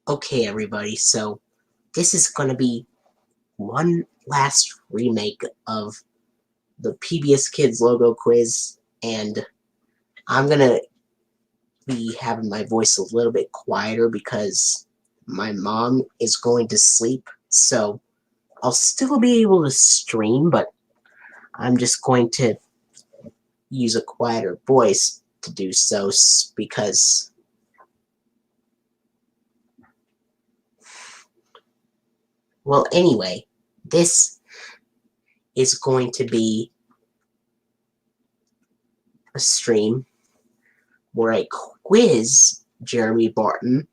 Okay, everybody, so this is going to be one last remake of the Pbs Kids logo quiz, and I'm going to be having my voice a little bit quieter because my mom is going to sleep, so I'll still be able to stream, but I'm just going to use a quieter voice to do so because well, anyway, this is going to be a stream where I quiz Jeremy Barton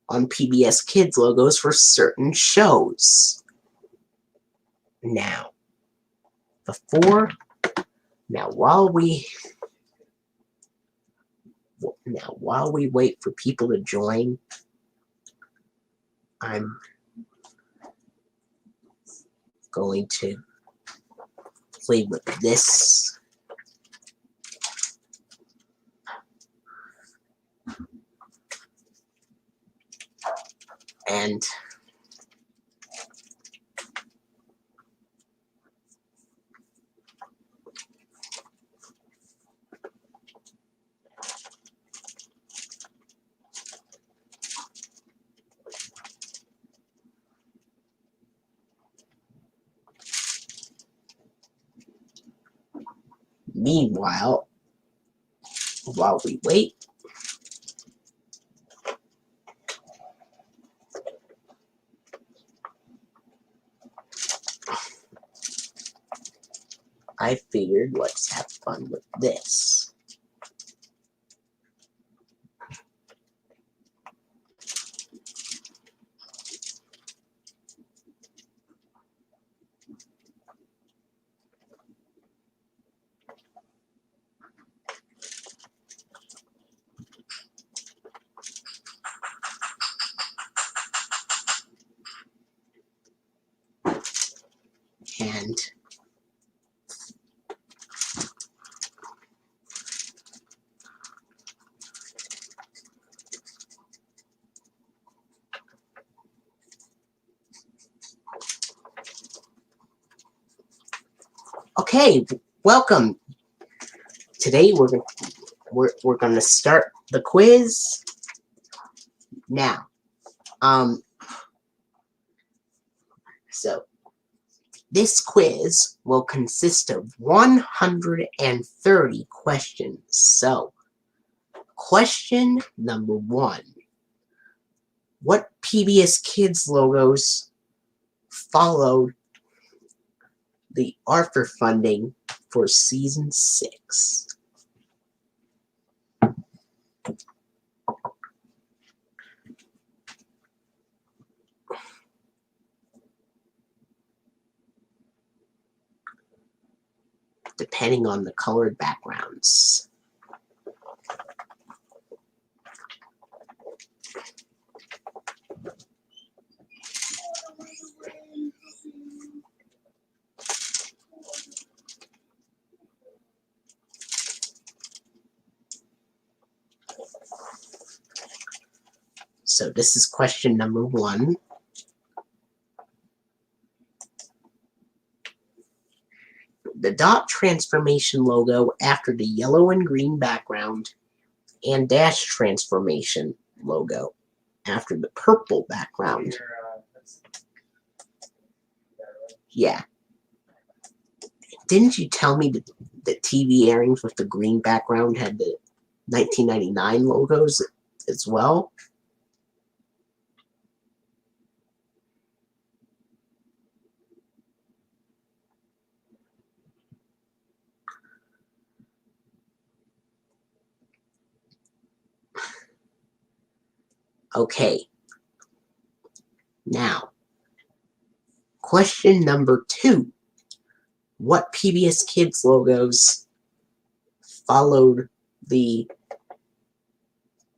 on Pbs Kids logos for certain shows. Now, while we wait for people to join, I'm going to play with this. And meanwhile, while we wait, I figured let's have fun with this. And okay, welcome. Today we're gonna start the quiz now. So this quiz will consist of 130 questions. So, question number 1. What Pbs Kids logos followed the Arthur funding for season 6? Depending on the colored backgrounds. So this is question number 1. The dot transformation logo after the yellow and green background, and dash transformation logo after the purple background. Yeah. Didn't you tell me that the TV airings with the green background had the 1999 logos as well? Okay. Now, question number 2. What Pbs Kids logos followed the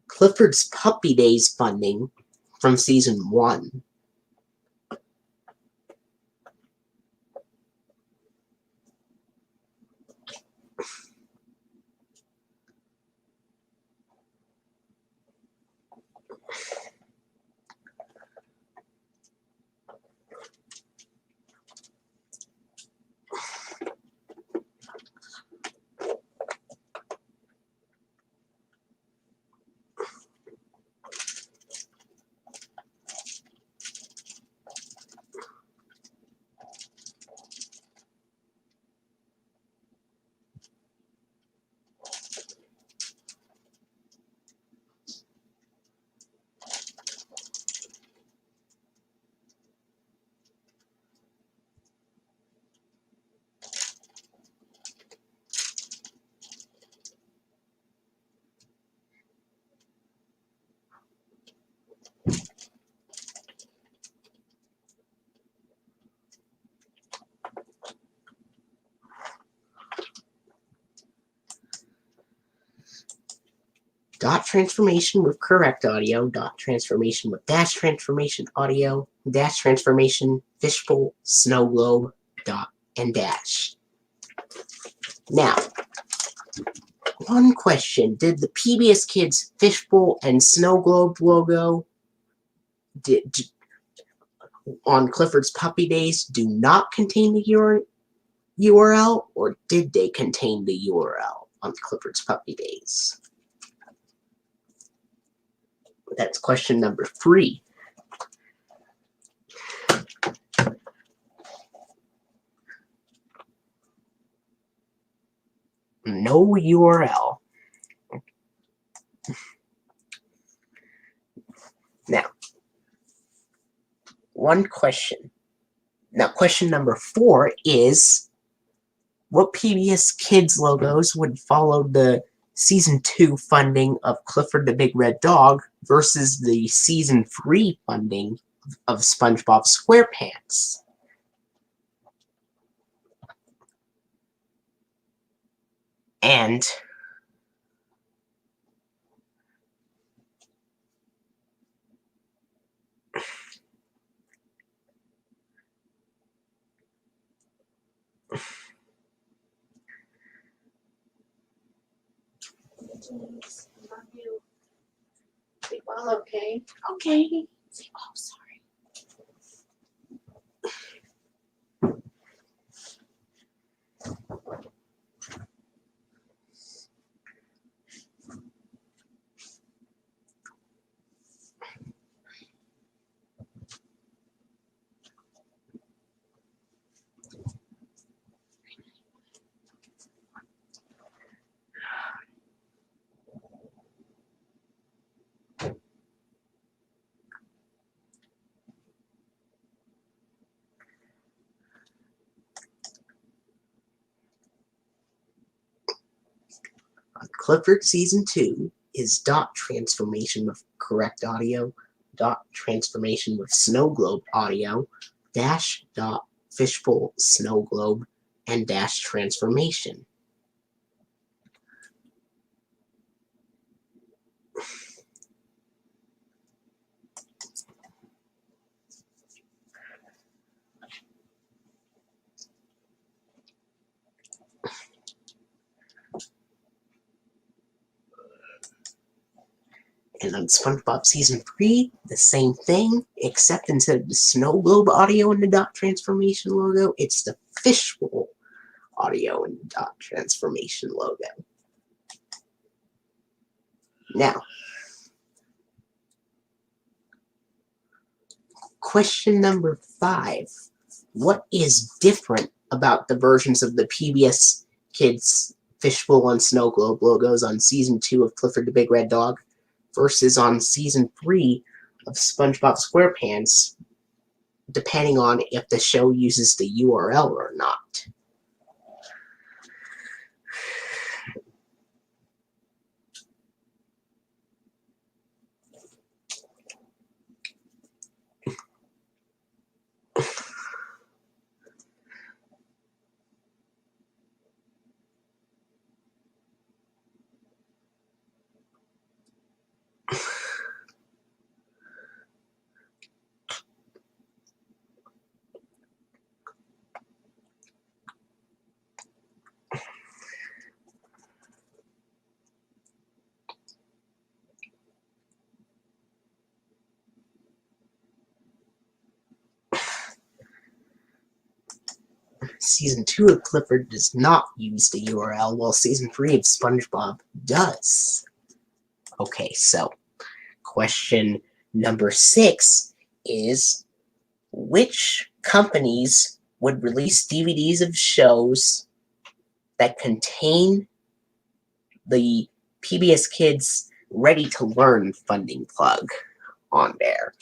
Clifford's Puppy Days funding from season 1? dot transformation with correct audio, dot transformation with dash transformation audio, dash transformation, fishbowl, snow globe, dot, and dash. Now, one question. Did the PBS Kids fishbowl and snow globe logo on Clifford's Puppy Days do not contain the URL, or did they contain the URL on Clifford's Puppy Days? That's question number 3. No URL. Now, one question. Now, question number 4 is, what PBS Kids logos would follow the Season 2 funding of Clifford the Big Red Dog versus the Season 3 funding of Spongebob Squarepants? And Well, okay. okay. Oh, sorry. Clifford Season 2 is dot transformation with correct audio, dot transformation with snow globe audio, dash dot fishbowl snow globe, and dash transformation. And on SpongeBob Season 3, the same thing, except instead of the snow globe audio and the dot transformation logo, it's the fishbowl audio and dot transformation logo. Now, question number 5. What is different about the versions of the PBS Kids Fishbowl and Snow Globe logos on Season 2 of Clifford the Big Red Dog versus on Season 3 of SpongeBob SquarePants, depending on if the show uses the URL or not? Season 2 of Clifford does not use the URL, while Season 3 of SpongeBob does. Okay, so question number 6 is, which companies would release DVDs of shows that contain the PBS Kids Ready to Learn funding plug on there?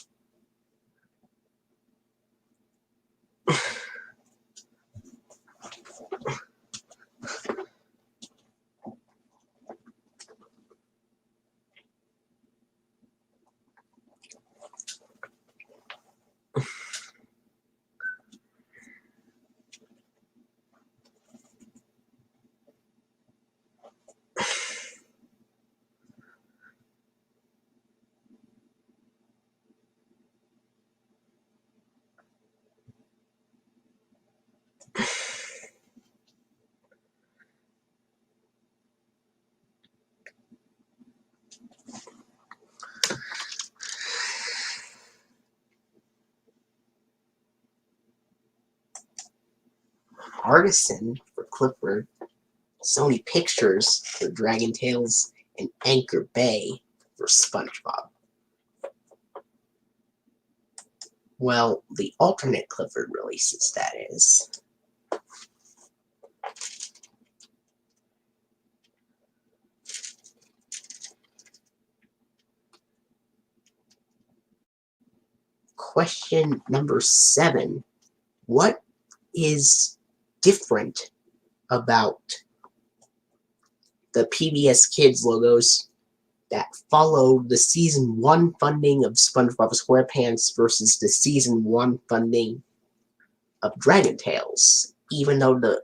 Artisan for Clifford, Sony Pictures for Dragon Tales, and Anchor Bay for Spongebob. Well, the alternate Clifford releases, that is. Question number 7. What is different about the PBS Kids logos that follow the Season 1 funding of SpongeBob SquarePants versus the Season 1 funding of Dragon Tales, even though the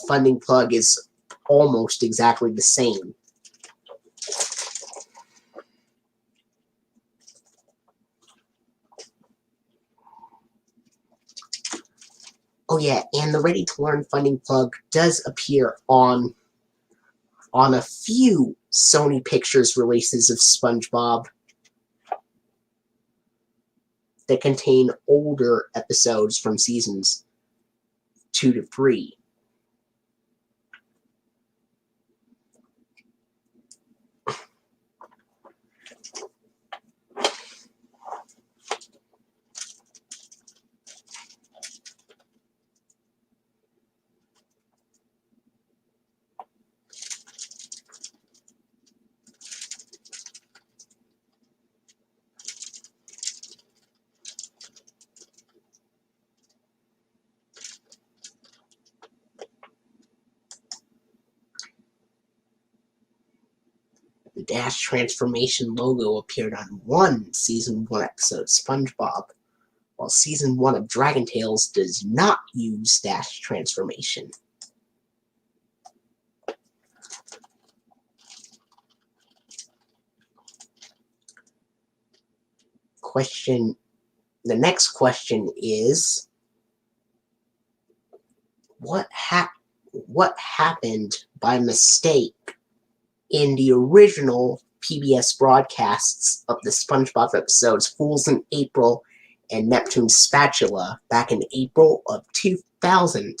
funding plug is almost exactly the same? Oh yeah, and the Ready to Learn funding plug does appear on a few Sony Pictures releases of SpongeBob that contain older episodes from seasons 2 to 3. The Dash Transformation logo appeared on one Season 1 episode of SpongeBob, while Season 1 of Dragon Tales does not use Dash Transformation. The next question is, what happened by mistake in the original PBS broadcasts of the SpongeBob episodes Fools in April and Neptune's Spatula back in April of 2000?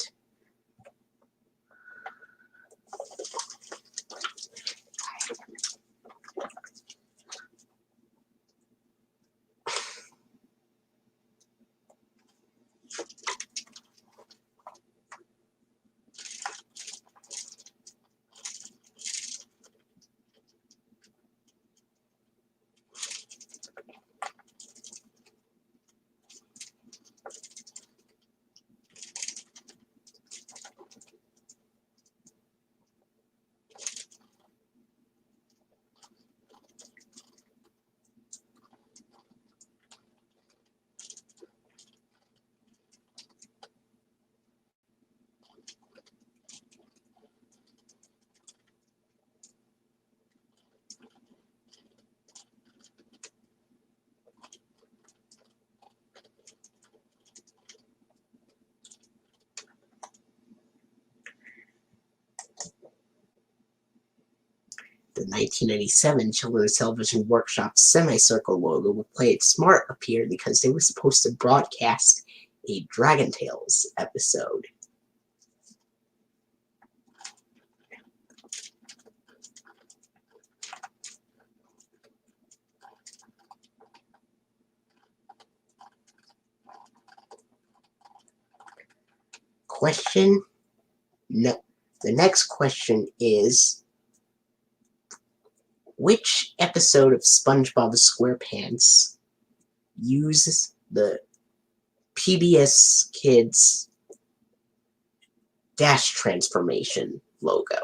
The 1997 Children's Television Workshop Semicircle logo with Play It Smart appeared because they were supposed to broadcast a Dragon Tales episode. The next question is, which episode of SpongeBob SquarePants uses the PBS Kids Dash Transformation logo?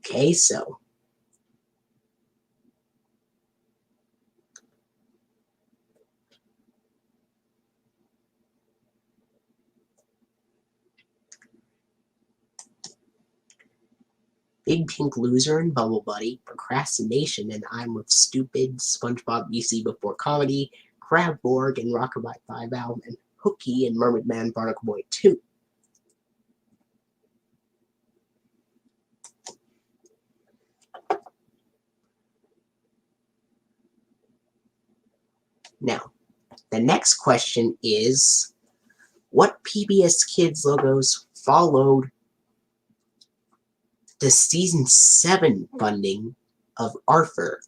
Okay, so Big Pink Loser and Bubble Buddy, Procrastination and I'm with Stupid, SpongeBob BC Before Comedy, Crabborg and Rockabye 5 Album, and Hooky and Mermaid Man Barnacle Boy 2. Now, the next question is, what PBS Kids logos followed the Season 7 funding of Arthur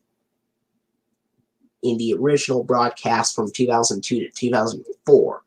in the original broadcast from 2002 to 2004?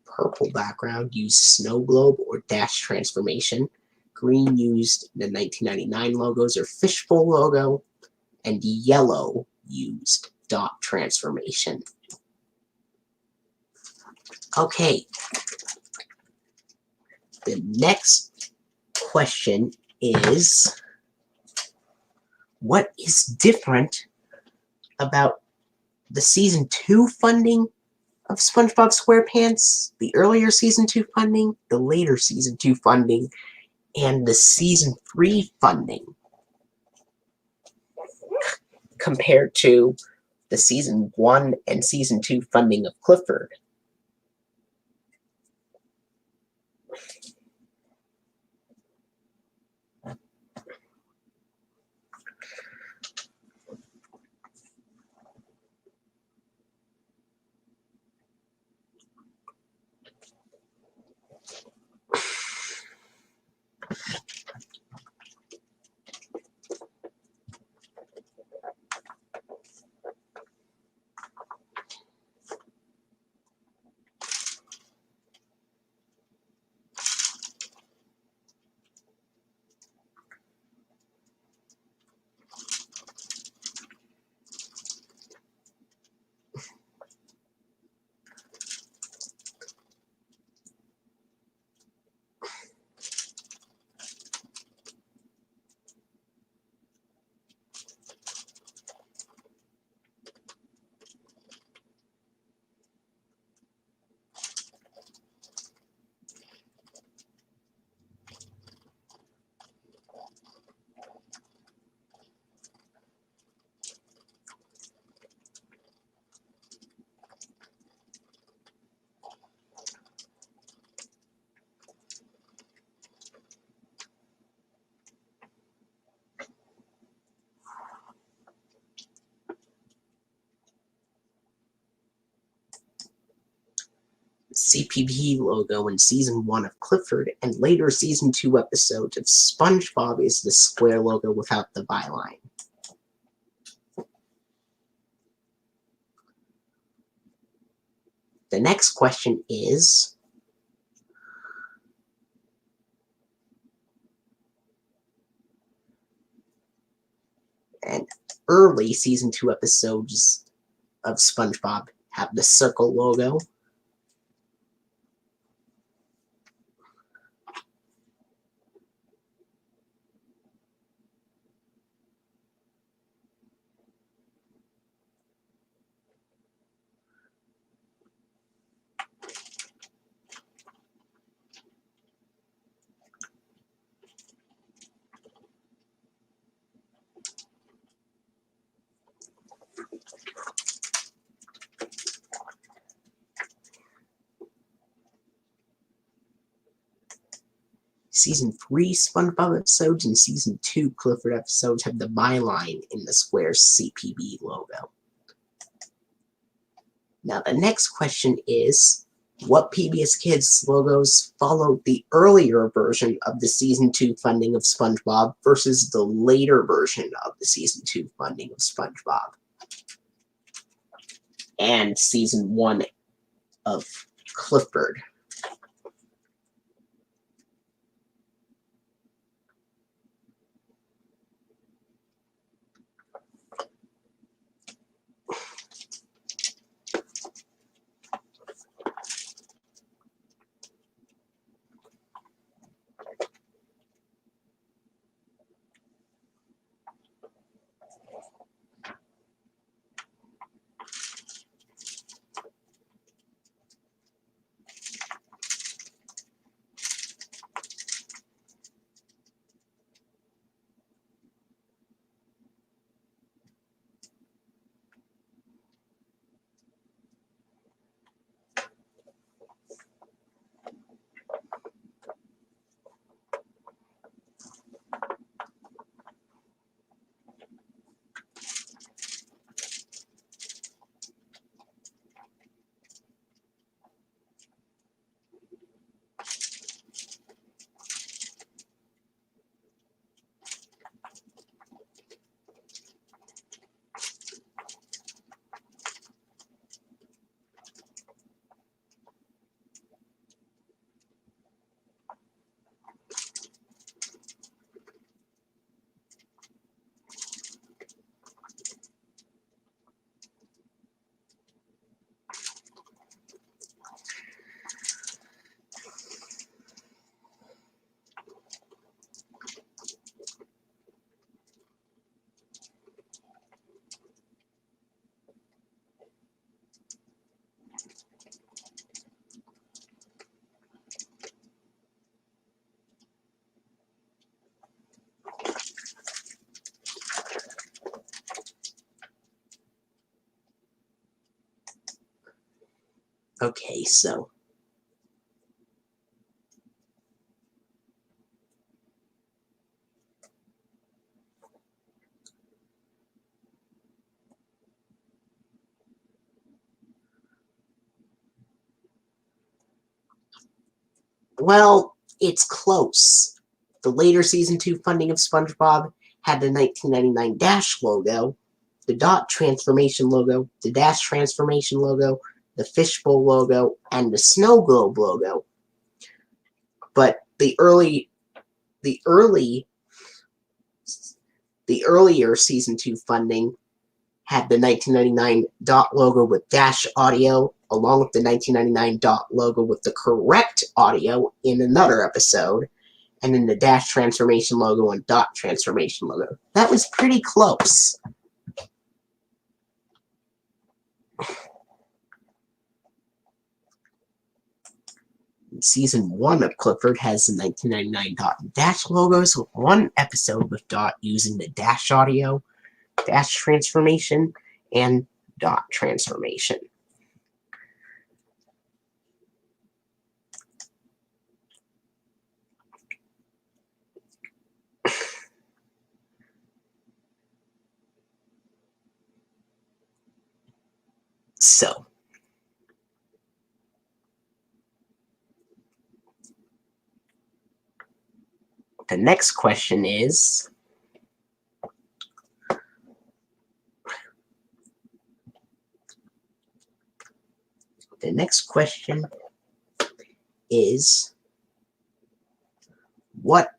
Purple background used snow globe or dash transformation. Green used the 1999 logos or fishbowl logo. And yellow used dot transformation. Okay. The next question is, what is different about the Season 2 funding of SpongeBob SquarePants, the earlier Season 2 funding, the later Season 2 funding, and the Season 3 funding compared to the Season 1 and Season 2 funding of Clifford? CPP logo in Season 1 of Clifford and later Season 2 episodes of SpongeBob is the square logo without the byline. The next question is, And early season 2 episodes of SpongeBob have the circle logo. Season 3 SpongeBob episodes and Season 2 Clifford episodes have the byline in the square CPB logo. Now the next question is, what PBS Kids logos followed the earlier version of the Season 2 funding of SpongeBob versus the later version of the Season 2 funding of SpongeBob? And Season 1 of Clifford. Okay, so well, it's close. The later Season 2 funding of SpongeBob had the 1999 Dash logo, the Dot Transformation logo, the Dash Transformation logo, the Fishbowl logo, and the Snow Globe logo. But the earlier Season 2 funding had the 1999 Dot logo with Dash audio, along with the 1999 Dot logo with the correct audio in another episode, and then the Dash Transformation logo and Dot Transformation logo. That was pretty close. Season 1 of Clifford has the 1999 Dot and Dash logos, with one episode with Dot using the Dash audio, Dash Transformation, and Dot Transformation. So, the next question is, what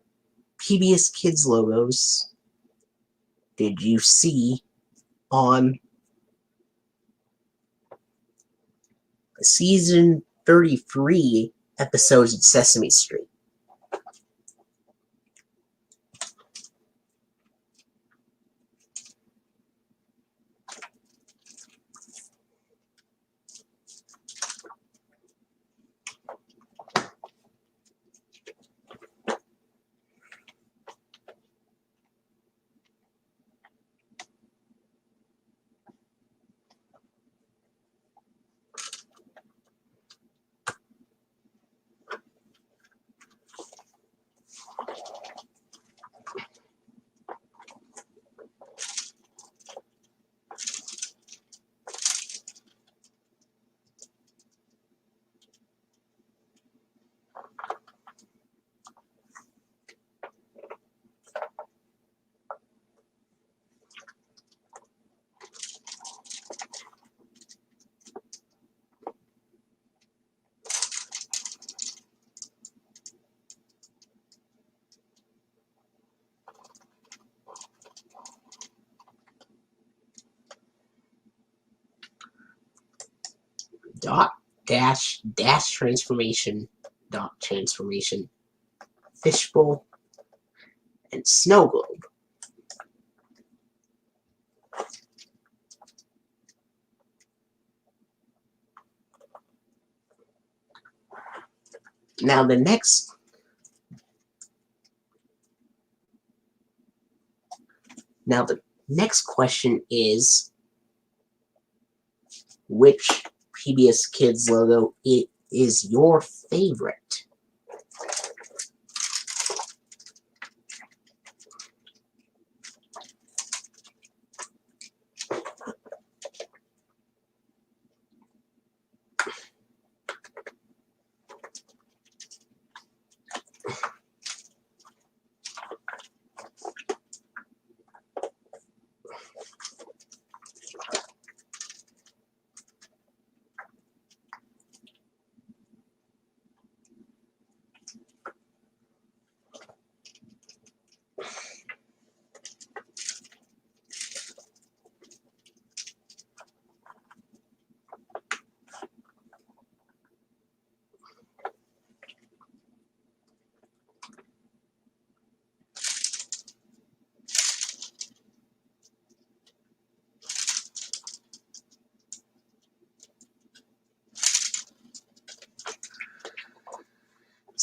PBS Kids logos did you see on season 33 episodes of Sesame Street? Dot dash transformation dot transformation fishbowl and snow globe. Now the next question is, which PBS Kids logo is your favorite?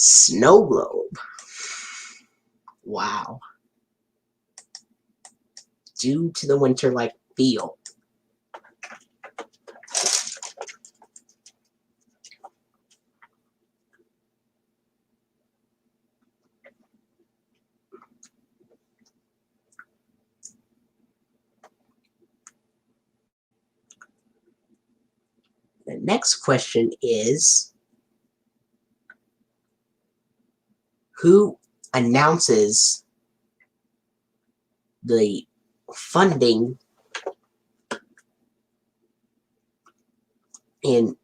Snow globe. Wow. Due to the winter-like feel. The next question is, who announces the funding in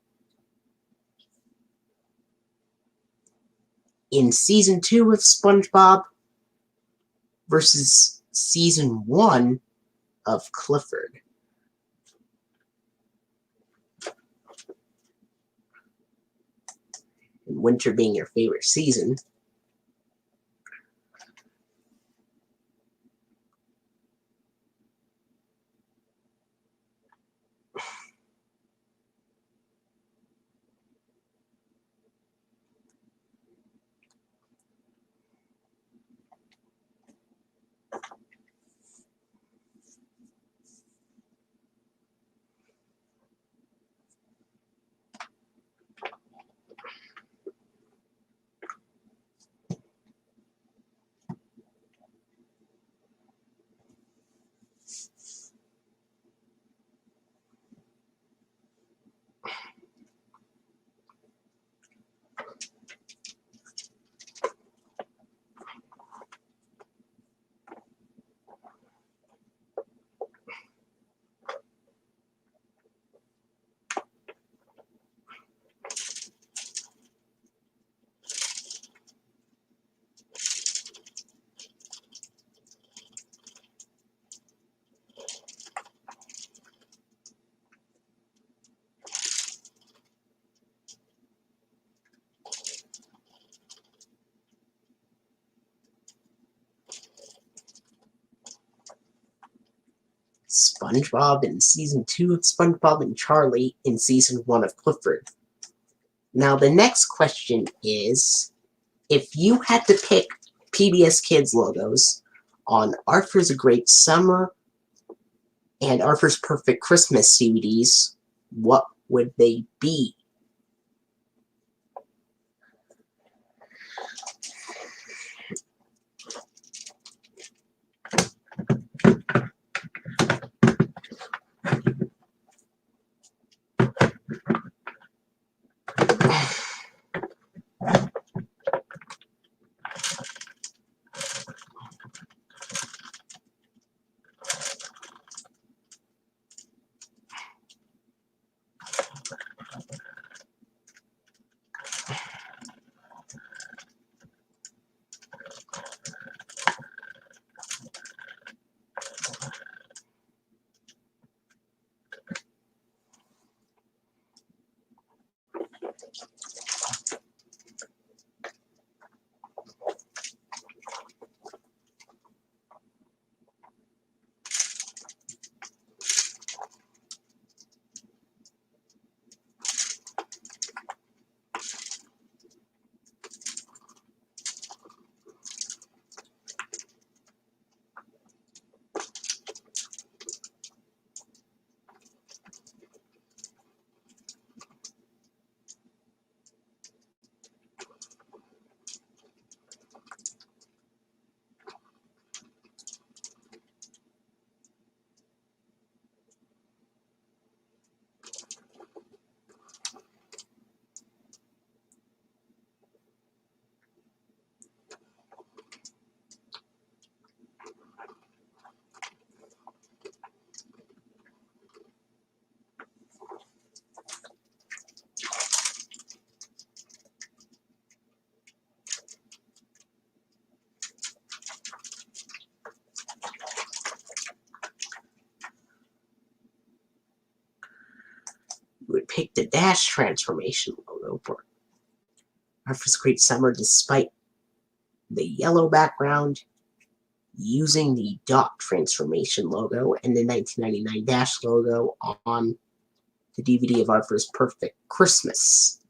season 2 of Spongebob versus season 1 of Clifford? And winter being your favorite season. Spongebob in Season 2 of SpongeBob and Charlie in Season 1 of Clifford. Now, the next question is, if you had to pick PBS Kids logos on Arthur's Great Summer and Arthur's Perfect Christmas DVDs, what would they be? You would pick the Dash transformation logo for Arthur's Great Summer, despite the yellow background, using the dot transformation logo and the 1999 Dash logo on the DVD of Arthur's Perfect Christmas.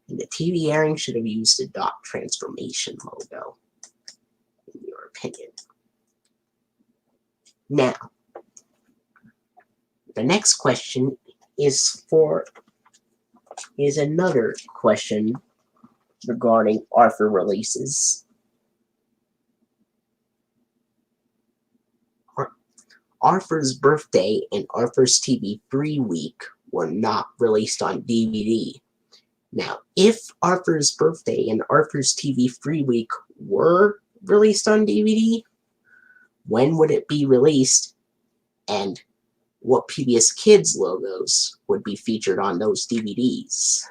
And the TV airing should have used the dot transformation logo, in your opinion. Now, the next question is another question regarding Arthur releases. Arthur's Birthday and Arthur's TV Free Week were not released on DVD. Now, if Arthur's Birthday and Arthur's TV Free Week were released on DVD, when would it be released, and what PBS Kids logos would be featured on those DVDs?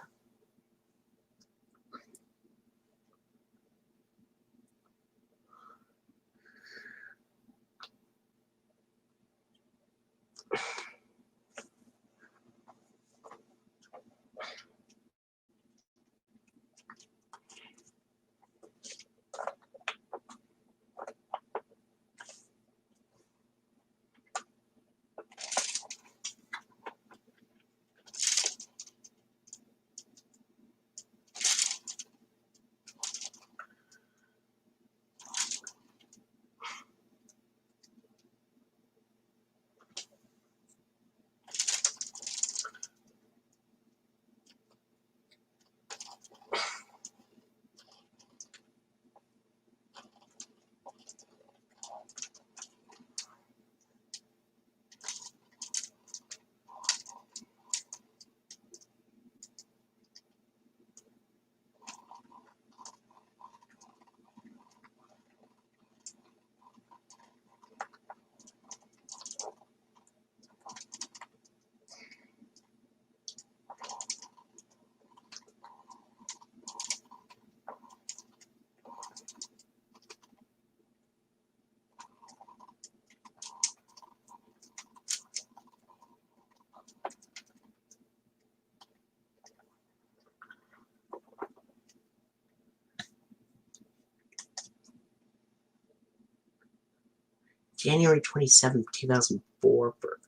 January 27th, 2004 for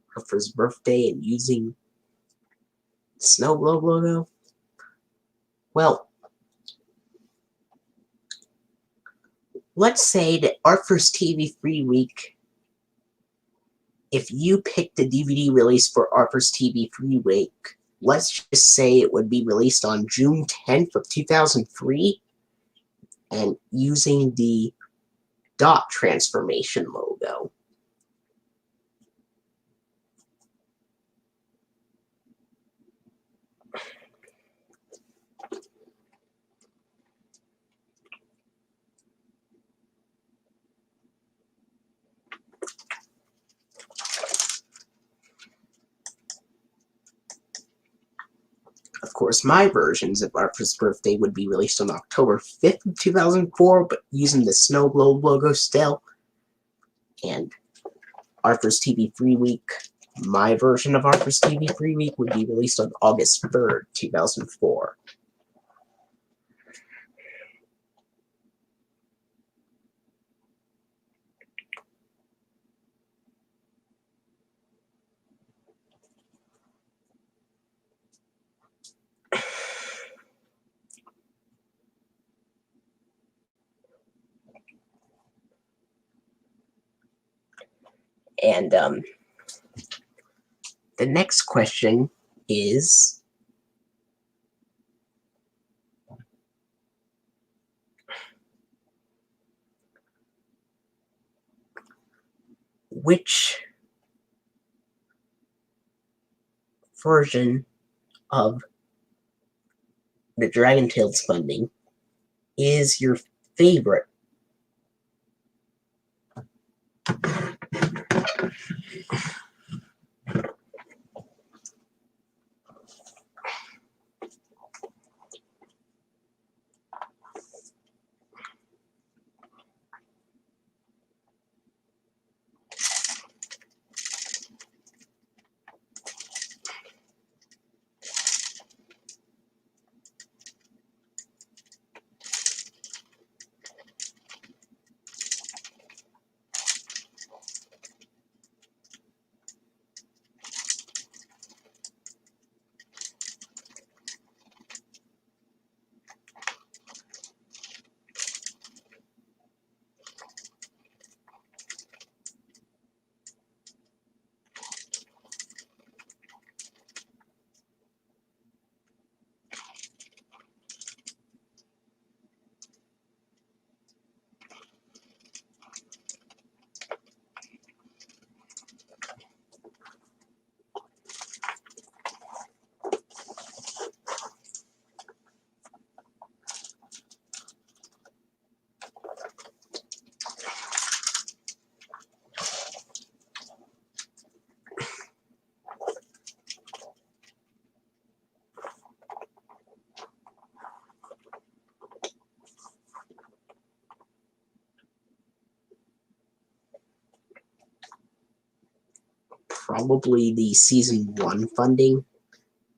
her first birthday and using the Snow Globe logo? Well, let's say that our first TV free week, if you picked the DVD release for our first TV free week, let's just say it would be released on June 10th of 2003 and using the dot transformation logo. Of course, my versions of our first birthday would be released on October 5th of 2004, but using the Snow Globe logo still. And Arthur's TV Free Week, my version of Arthur's TV Free Week would be released on August 3rd, 2004. And the next question is, which version of the Dragon Tales funding is your favorite? Probably the Season 1 funding,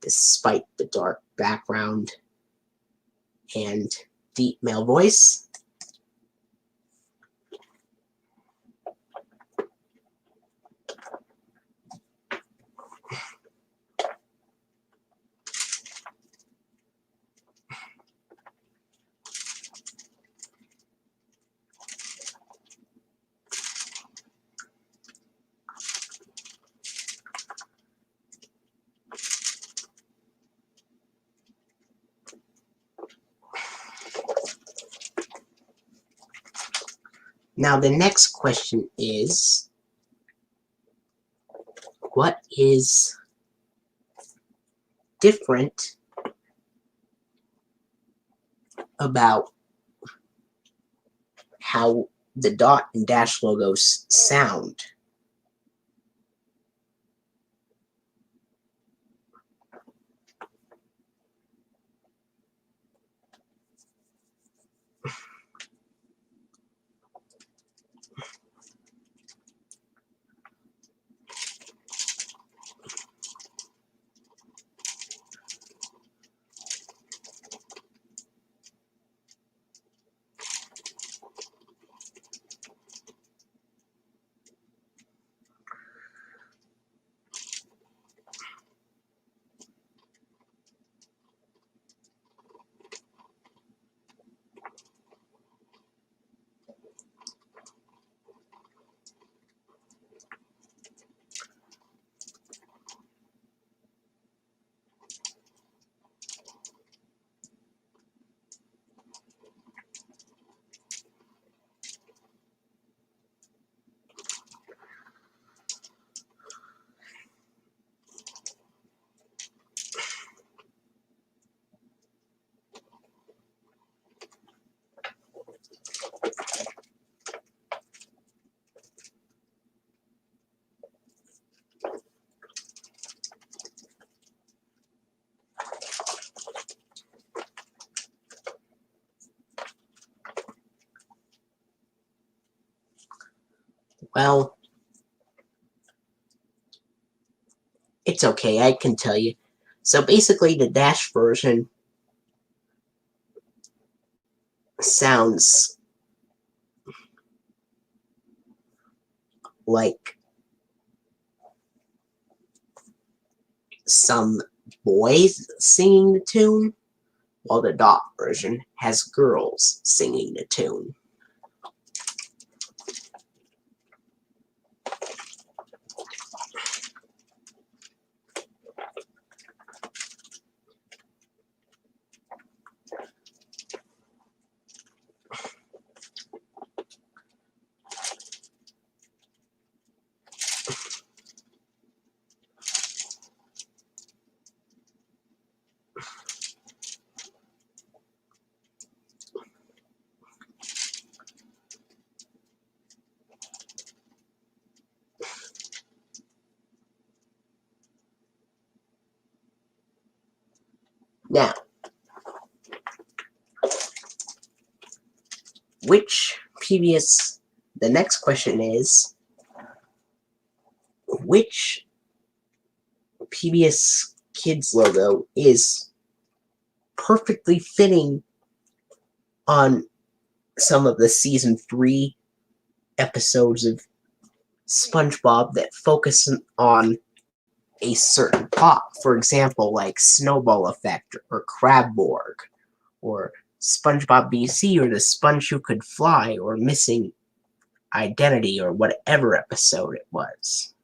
despite the dark background and deep male voice. Now the next question is, what is different about how the dot and dash logos sound? Well, it's okay, I can tell you. So basically, the Dash version sounds like some boys singing the tune, while the Dot version has girls singing the tune. Now, the next question is, which PBS Kids logo is perfectly fitting on some of the season 3 episodes of SpongeBob that focus on a certain plot? For example, like Snowball Effect or Crabborg or SpongeBob BC or the Sponge Who Could Fly or Missing Identity or whatever episode it was.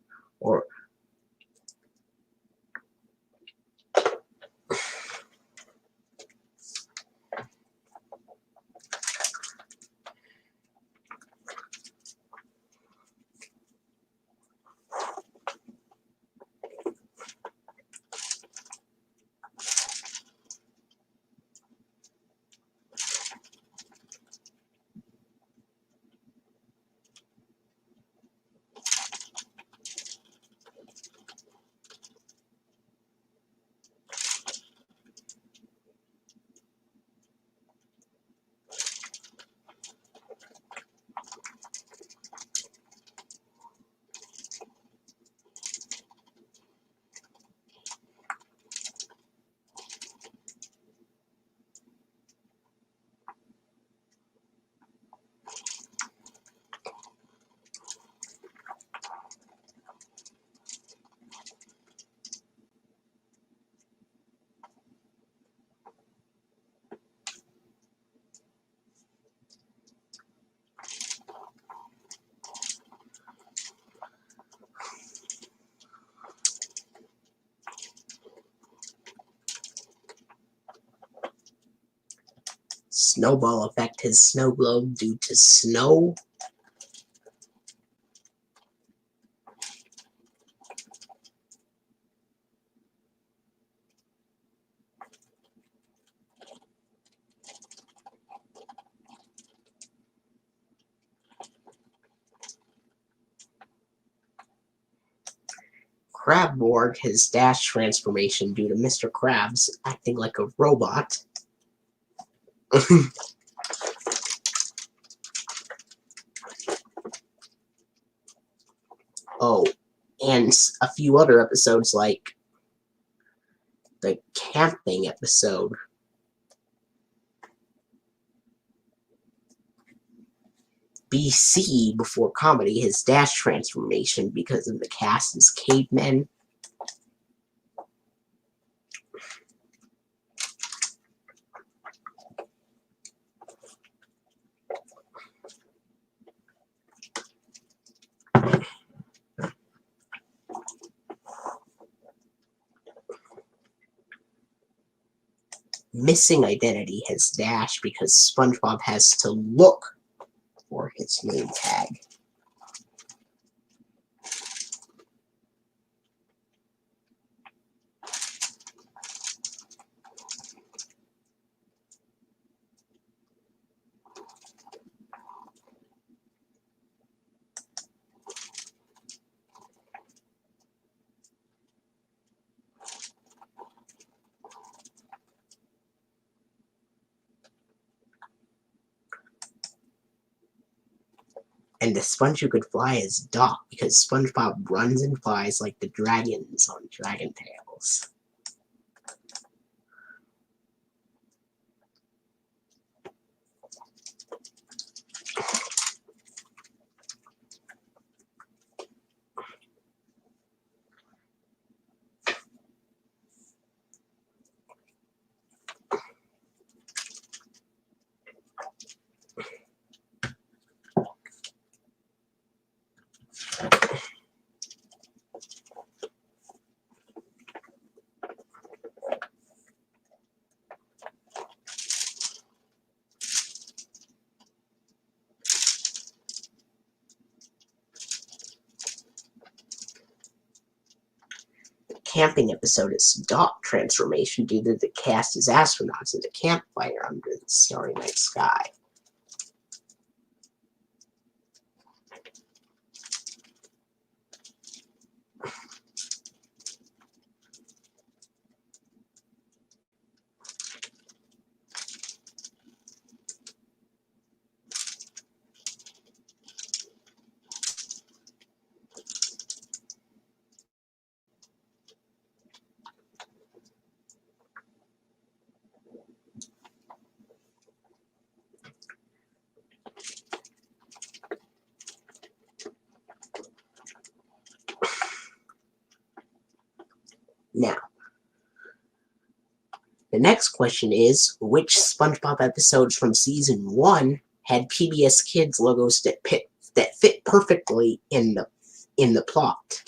Or Snowball Effect has snow globe due to snow. Crabborg has dash transformation due to Mr. Krabs acting like a robot. Oh, and a few other episodes like the camping episode. BC, before comedy, his dash transformation because of the cast as cavemen. Missing Identity has dash because SpongeBob has to look for his name tag. And the sponge who could fly is Dot, because SpongeBob runs and flies like the dragons on Dragon Tales. Camping episode is Dot transformation due to the cast as astronauts at a campfire under the starry night sky. Now, the next question is, which SpongeBob episodes from season 1 had PBS Kids logos that fit perfectly in the plot?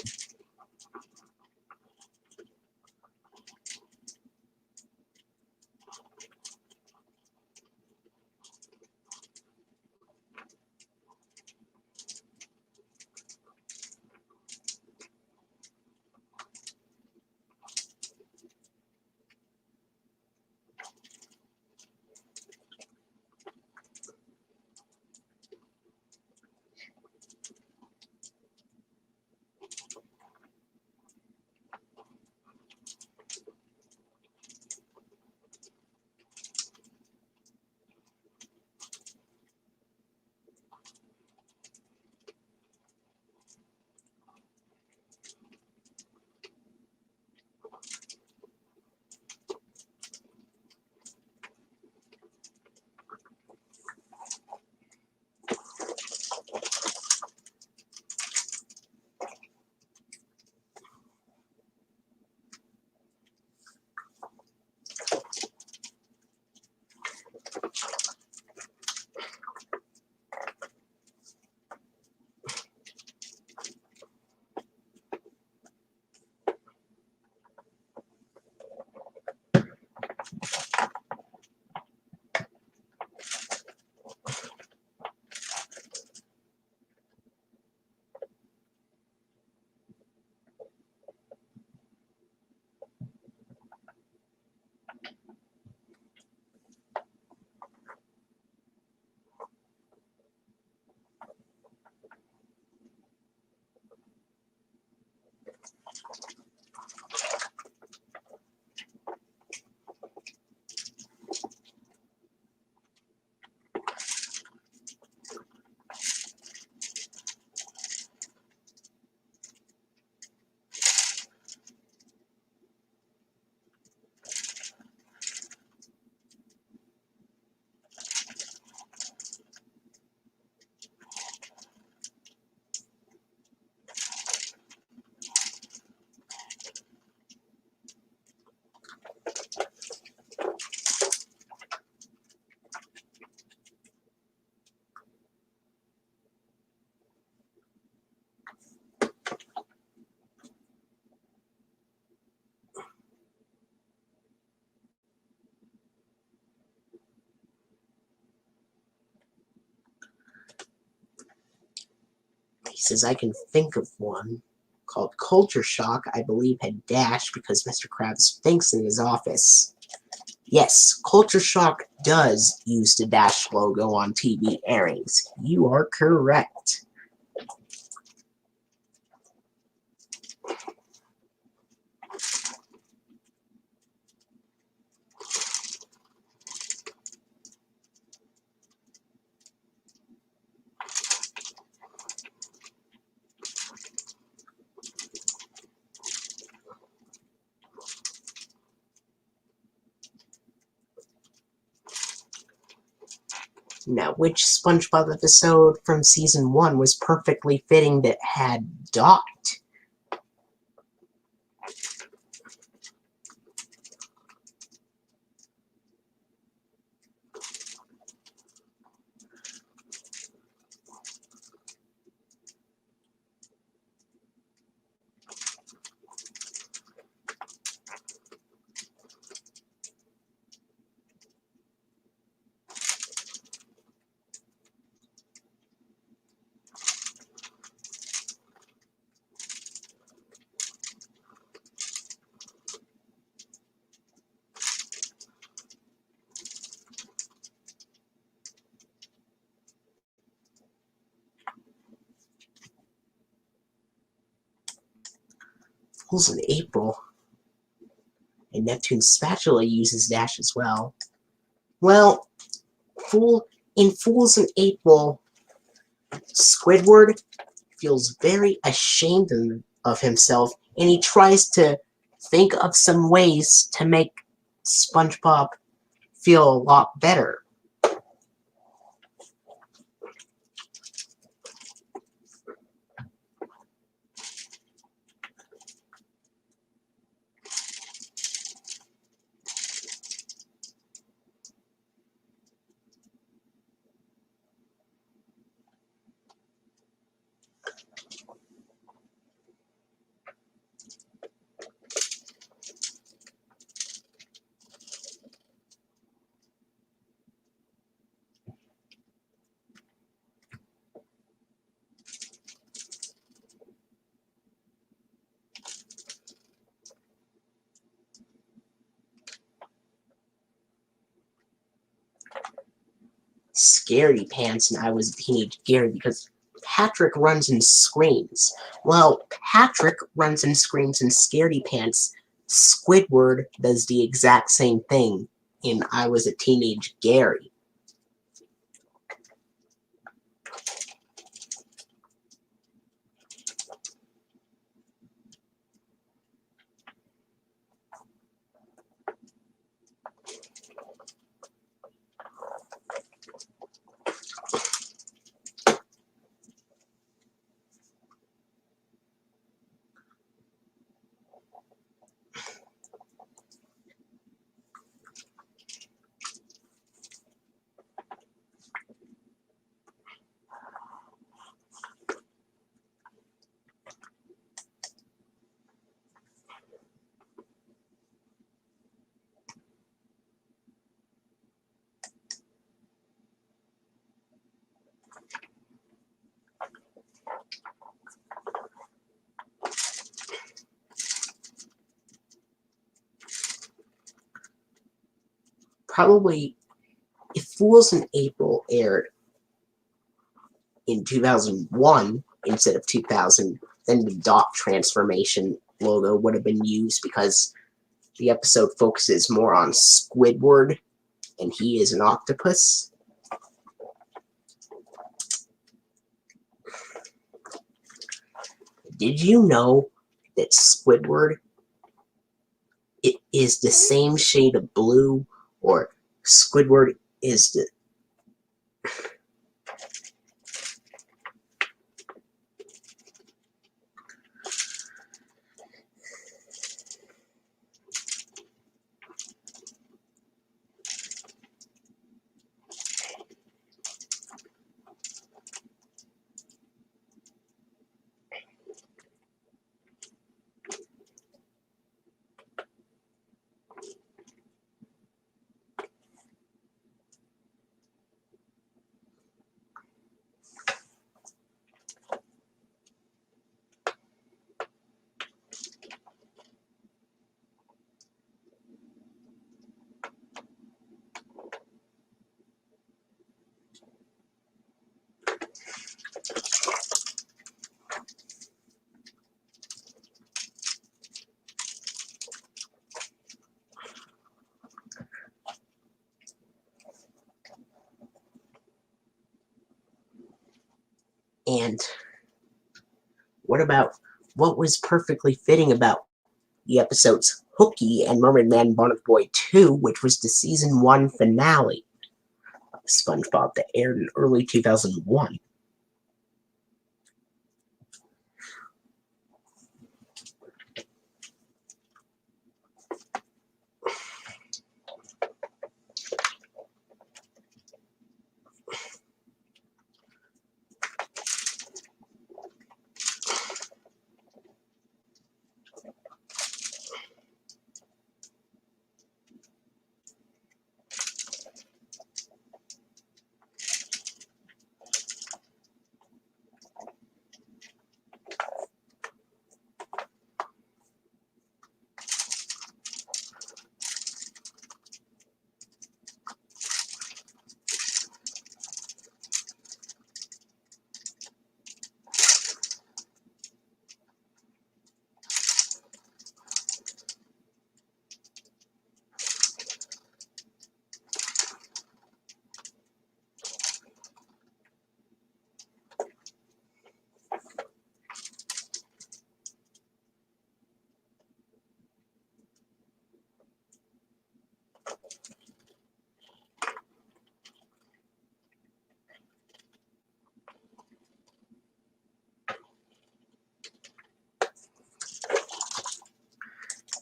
He says, I can think of one called Culture Shock, I believe had Dash because Mr. Krabs thinks in his office. Yes, Culture Shock does use the Dash logo on TV airings. You are correct. Now, which SpongeBob episode from season 1 was perfectly fitting that had Dot? Fools in April. And Neptune's spatula uses Dash as well. Well, in Fools in April, Squidward feels very ashamed of himself, and he tries to think of some ways to make SpongeBob feel a lot better. Scary Pants and I Was a Teenage Gary because Patrick runs and screams. Well, Patrick runs and screams in Scaredy Pants. Squidward does the exact same thing in I Was a Teenage Gary. Probably, if Fools in April aired in 2001 instead of 2000, then the dot transformation logo would have been used because the episode focuses more on Squidward, and he is an octopus. Did you know that Squidward is the same shade of blue, or Squidward is the and what was perfectly fitting about the episodes Hooky and Mermaid Man Bonnet Boy 2, which was the season 1 finale? Spongebob that aired in early 2001.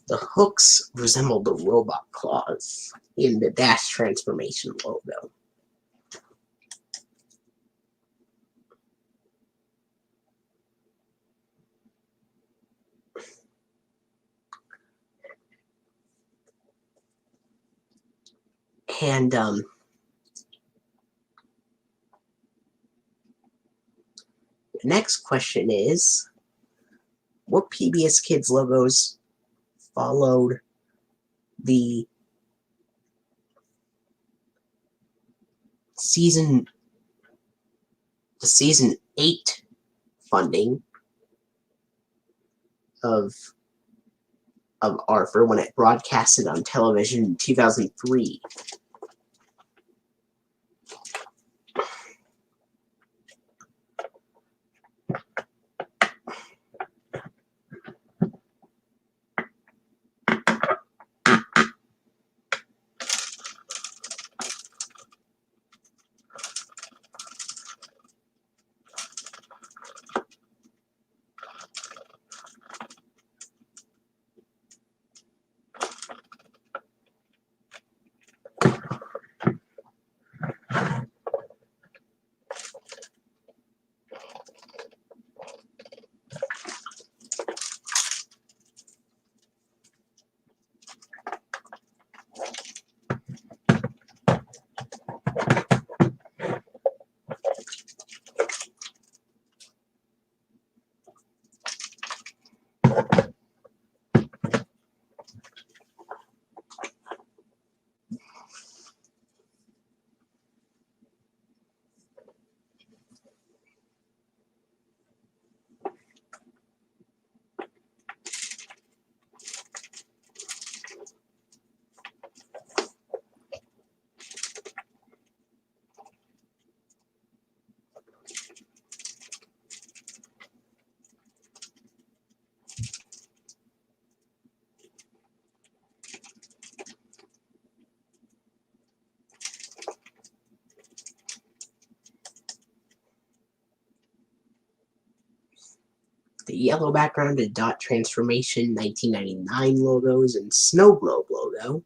The hooks resemble the robot claws in the Dash transformation logo. And the next question is, what PBS Kids logos followed the season 8 funding of Arthur when it broadcasted on television in 2003? The yellow background and dot transformation 1999 logos and snow globe logo.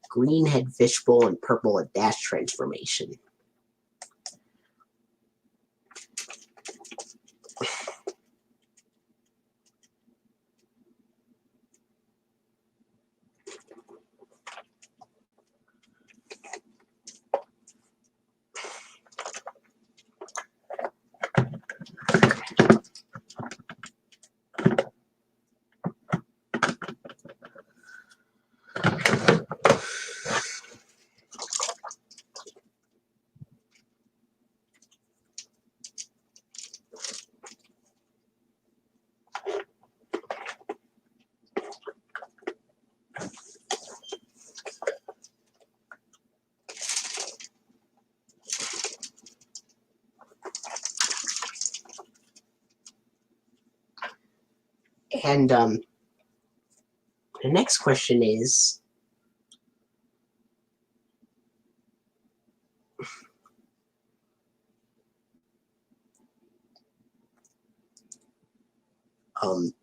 Green head fishbowl and purple a dash transformation. And the next question is, Um,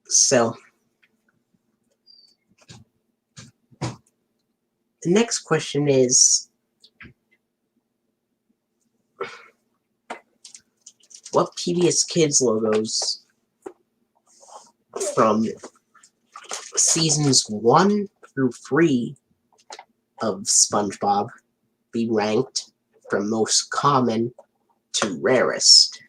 so the next question is, what PBS Kids logos from seasons 1 through 3 of Spongebob be ranked from most common to rarest?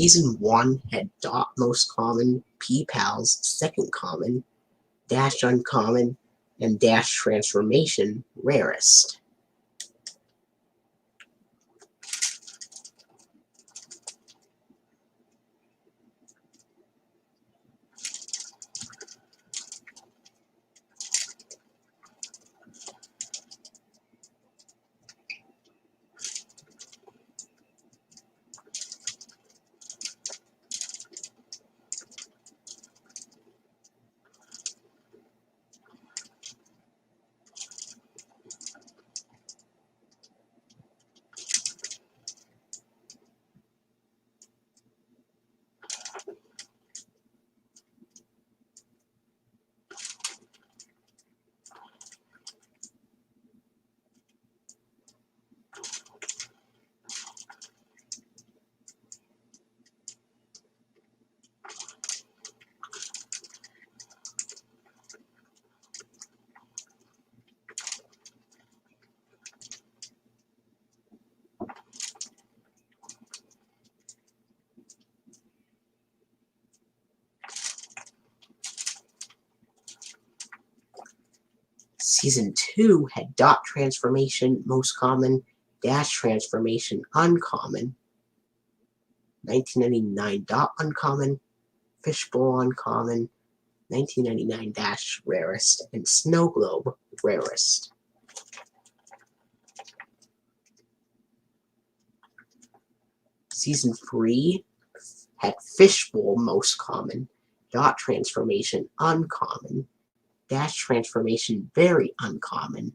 Season 1 had Dot most common, P-Pals second common, Dash uncommon, and Dash transformation rarest. Season 2 had Dot transformation most common, Dash transformation uncommon, 1999 Dot uncommon, Fishbowl uncommon, 1999 Dash rarest, and Snow Globe rarest. Season 3 had Fishbowl most common, Dot transformation uncommon, Dash transformation very uncommon,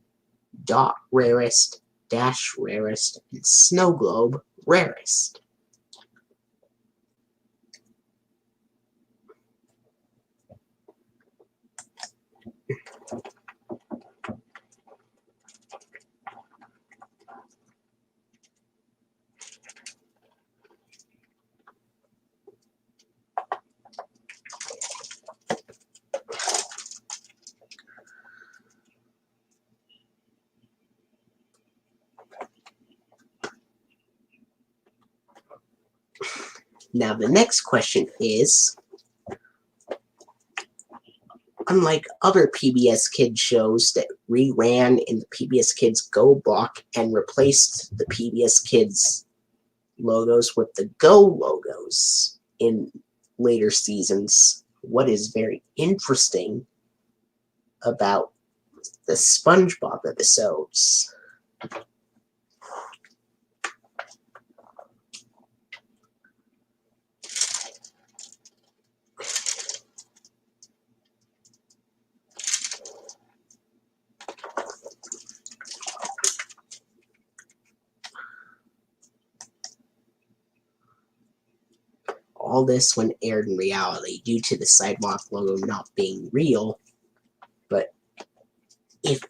Dot rarest, Dash rarest, and Snow Globe rarest. Now the next question is, unlike other PBS Kids shows that reran in the PBS Kids Go block and replaced the PBS Kids logos with the Go logos in later seasons, what is very interesting about the Spongebob episodes all this when aired in reality due to the sidewalk logo not being real, but if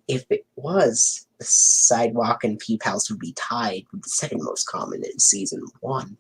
it was, the sidewalk and P-Pals would be tied with the second most common in season 1.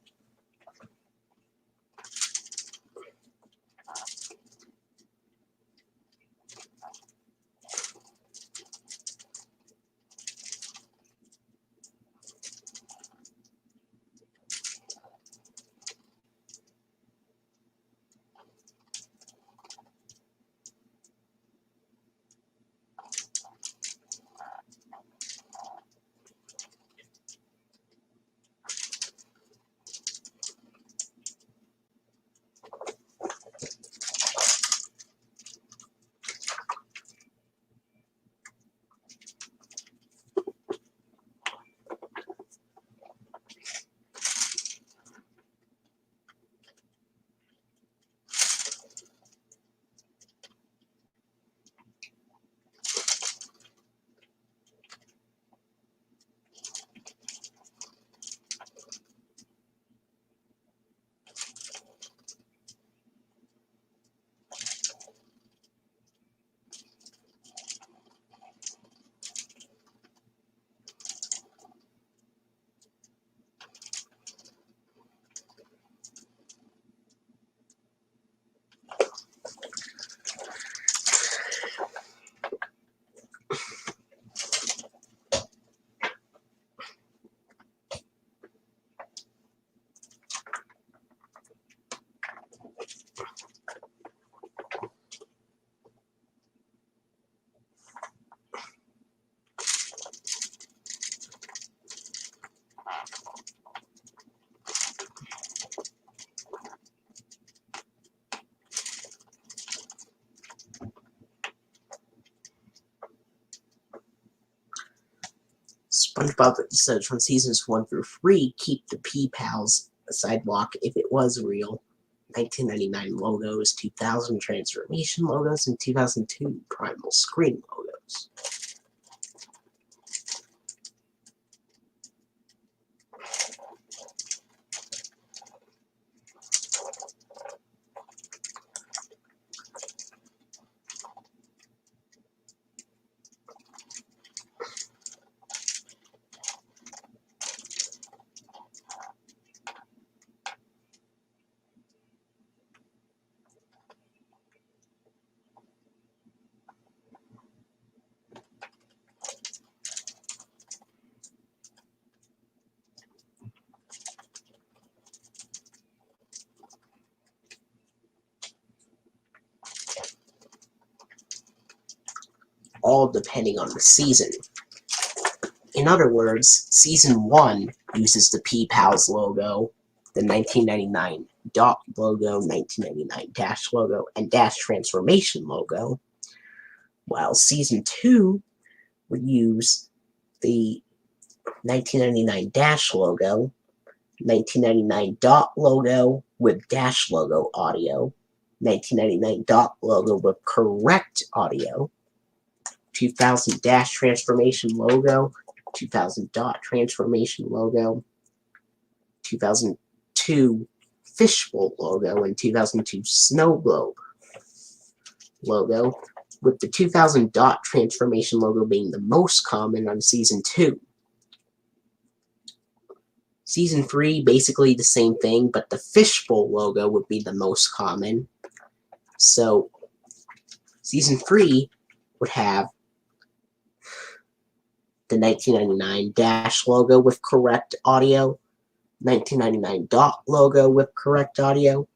SpongeBob episodes from seasons 1 through 3 keep the P-Pals sidewalk if it was real, 1999 logos, 2000 transformation logos, and 2002 primal screen logos. All depending on the season. In other words, season 1 uses the P-Pals logo, the 1999 dot logo, 1999 dash logo, and dash transformation logo, while season 2 would use the 1999 dash logo, 1999 dot logo with dash logo audio, 1999 dot logo with correct audio, 2000 dash transformation logo, 2000 dot transformation logo, 2002 fishbowl logo, and 2002 snow globe logo, with the 2000 dot transformation logo being the most common on season 2. Season 3, basically the same thing, but the fishbowl logo would be the most common. So season 3 would have the 1999 dash logo with correct audio, 1999 dot logo with correct audio,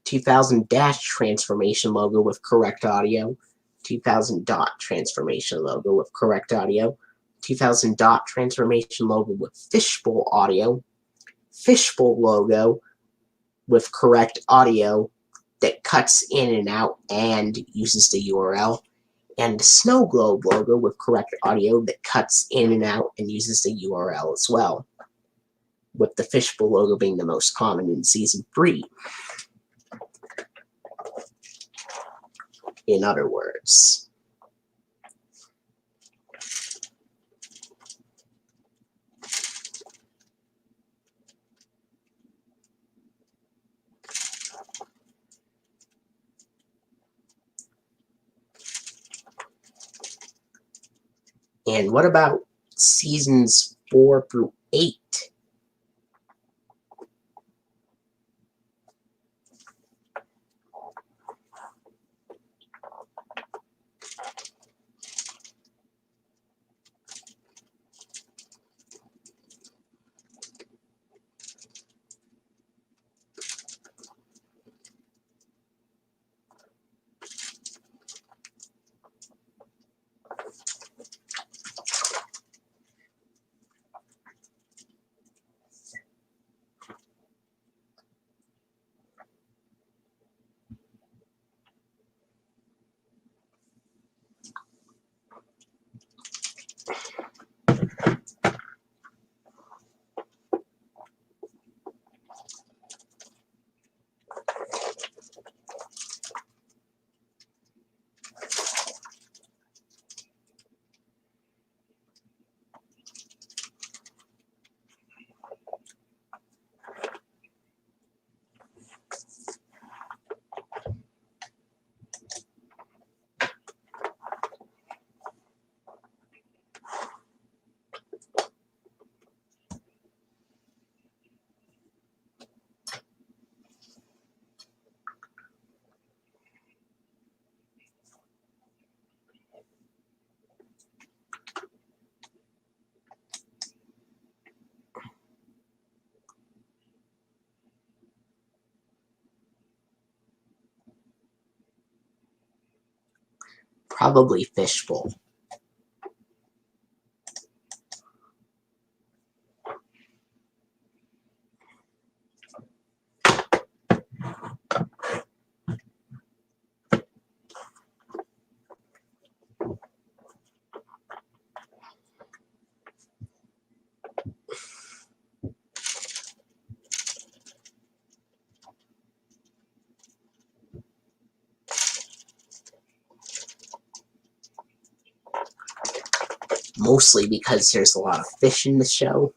2000 dash transformation logo with correct audio, 2000 dot transformation logo with correct audio, 2000 dot transformation logo with fishbowl audio, fishbowl logo with correct audio that cuts in and out and uses the URL, and the snow globe logo with correct audio that cuts in and out and uses the URL as well, with the fishbowl logo being the most common in Season 3. In other words. And what about Seasons 4 through 8? Probably fishbowl. Mostly because there's a lot of fish in the show.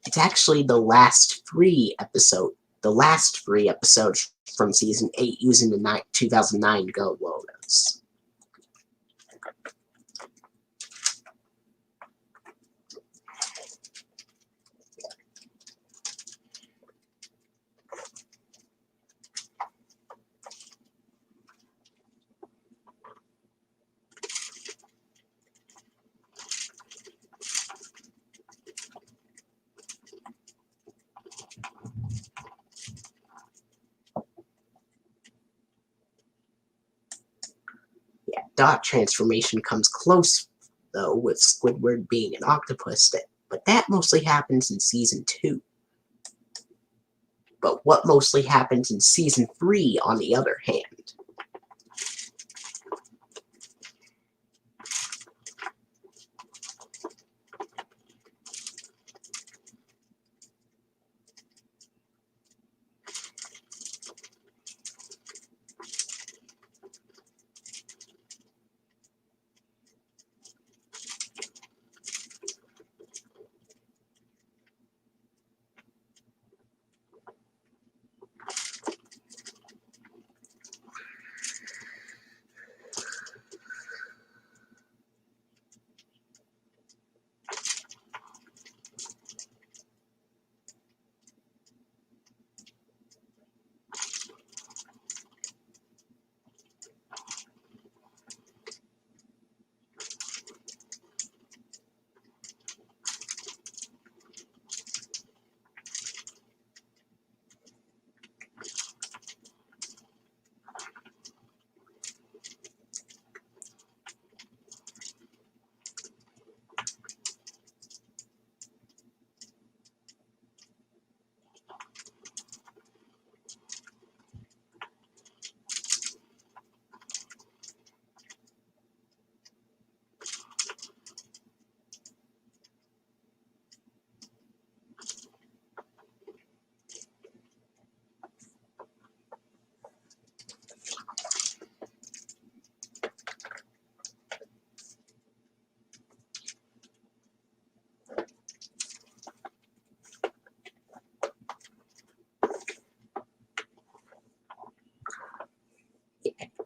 It's actually the last three episodes from Season 8 using the 2009 Go logos. Dot transformation comes close, though, with Squidward being an octopus, but that mostly happens in Season 2. But what mostly happens in Season 3, on the other hand?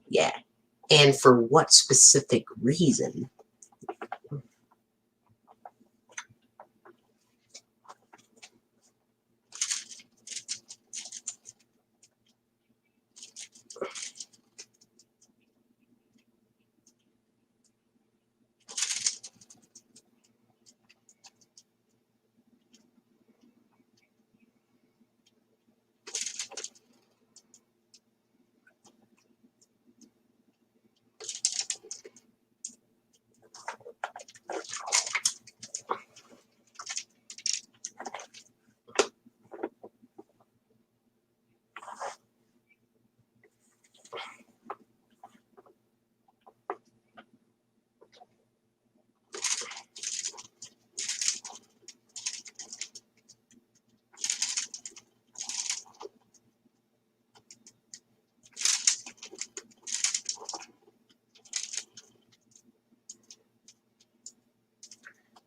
Yeah. And for what specific reason?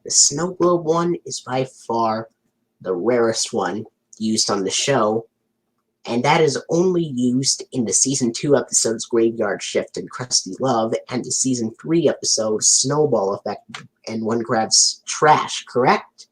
The snow globe one is by far the rarest one used on the show, and that is only used in the Season 2 episodes Graveyard Shift and Crusty Love, and the Season 3 episode Snowball Effect and One Grabs Trash, correct?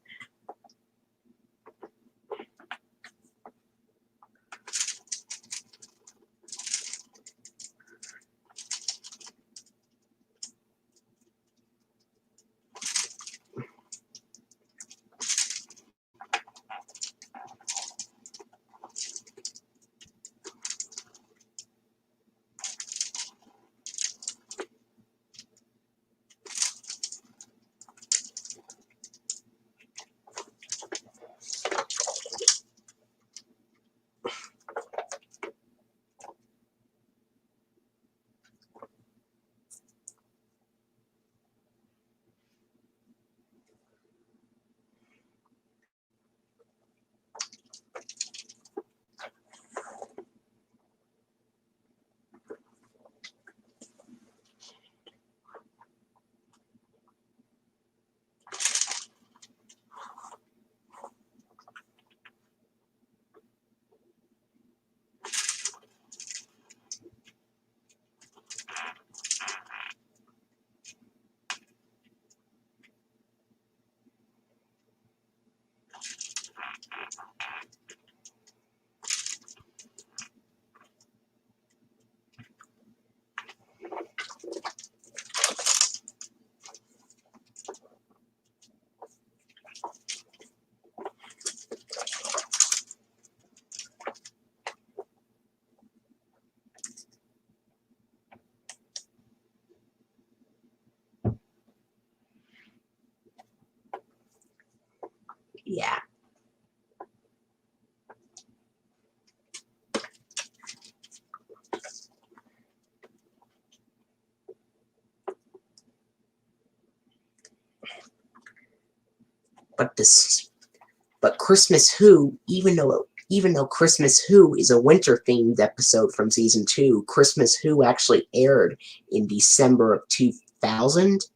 but Christmas Who, even though Christmas Who is a winter-themed episode from season 2, Christmas Who actually aired in December of 2000,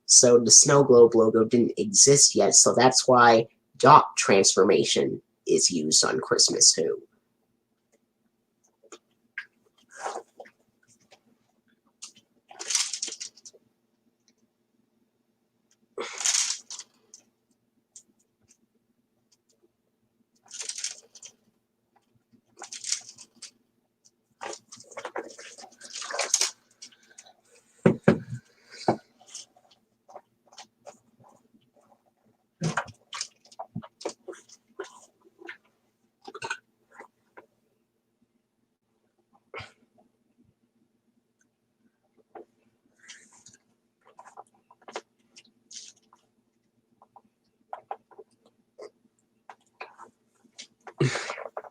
so the snow globe logo didn't exist yet, so that's why dot transformation is used on Christmas Who.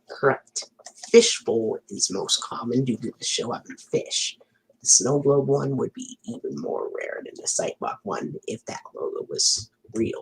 Correct. Fishbowl is most common due to the show having fish. The snow globe one would be even more rare than the Sightbot one if that logo was real.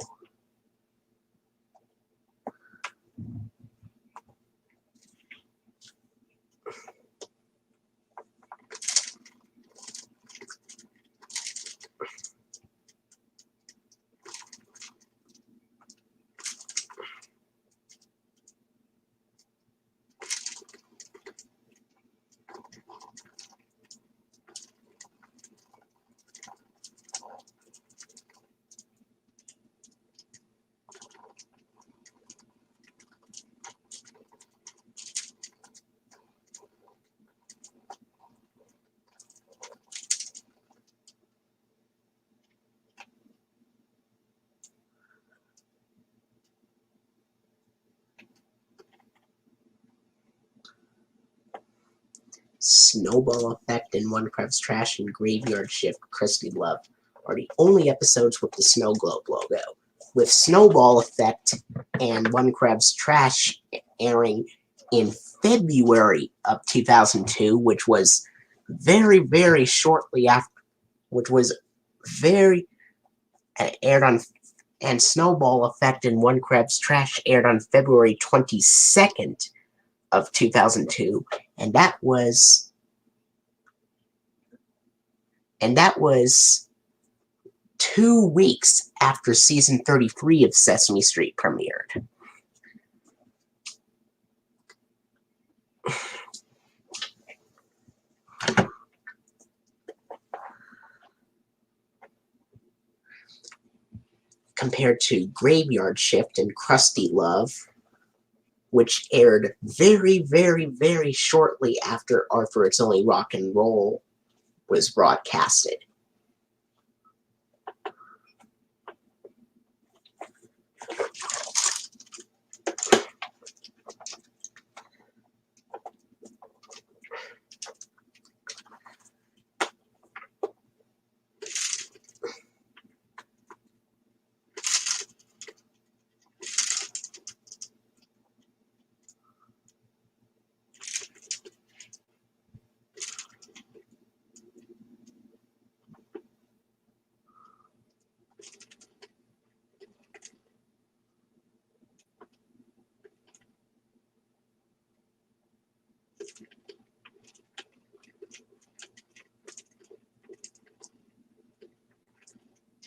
Snowball Effect and One Krebs Trash and Graveyard Shift Christy Love are the only episodes with the snow globe logo, with Snowball Effect and One Krebs Trash airing in February of 2002, which was very shortly after, aired on, and Snowball Effect and One Krebs Trash aired on February 22nd of 2002, and that was 2 weeks after season 33 of Sesame Street premiered. Compared to Graveyard Shift and Krusty Love, which aired very shortly after Arthur It's Only Rock and Roll was broadcasted.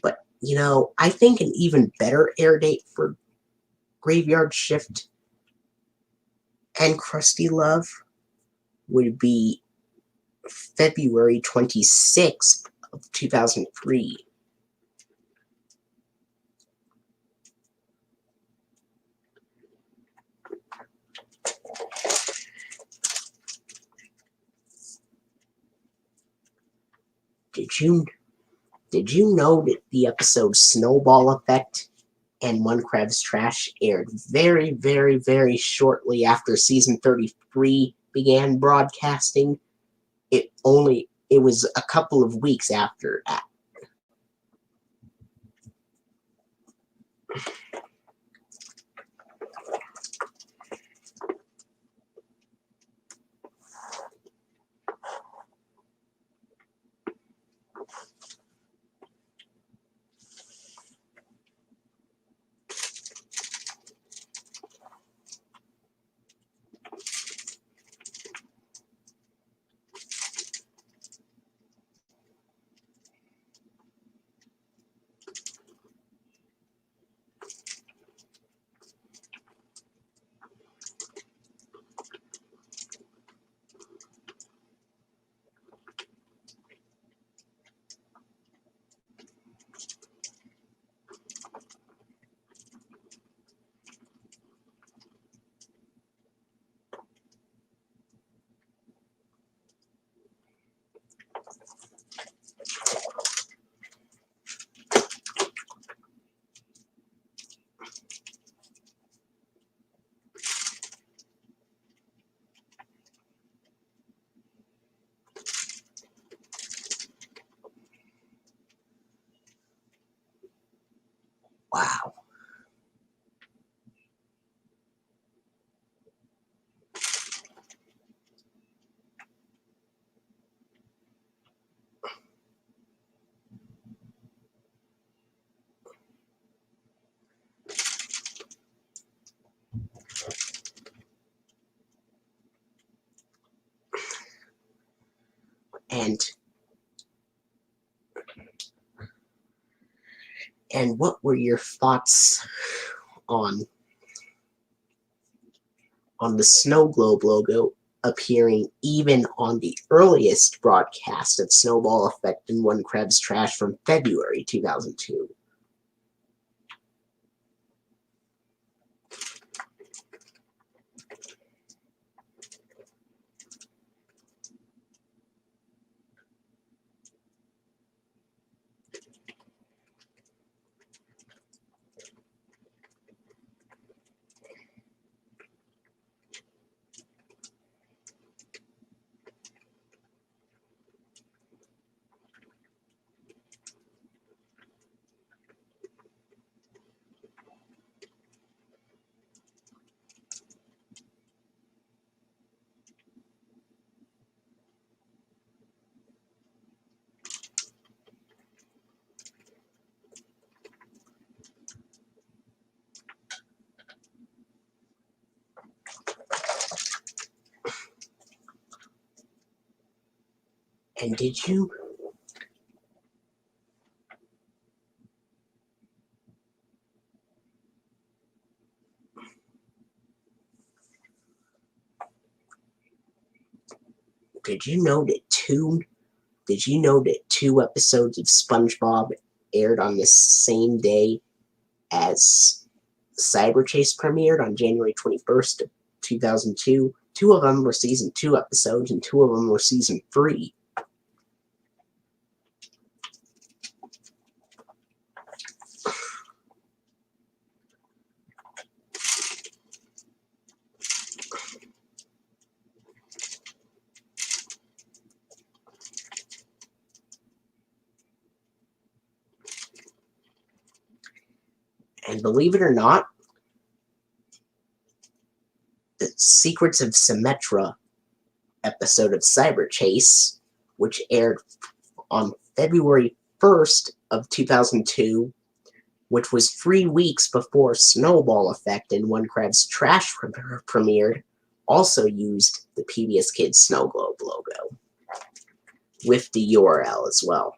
But, I think an even better air date for Graveyard Shift and Krusty Love would be February 26th of 2003. Did you know that the episode Snowball Effect and One Krebs Trash aired very shortly after season 33 began broadcasting? It was a couple of weeks after that. And what were your thoughts on the snow globe logo appearing even on the earliest broadcast of Snowball Effect and One Krebs Trash from February 2002? And did you know that two episodes of Spongebob aired on the same day as Cyber Chase premiered on January 21st of 2002? Two of them were season 2 episodes, and two of them were season 3. And believe it or not, the Secrets of Symmetra episode of Cyber Chase, which aired on February 1st of 2002, which was 3 weeks before Snowball Effect and One Krebs Trash premiered, also used the PBS Kids Snow Globe logo, with the URL as well.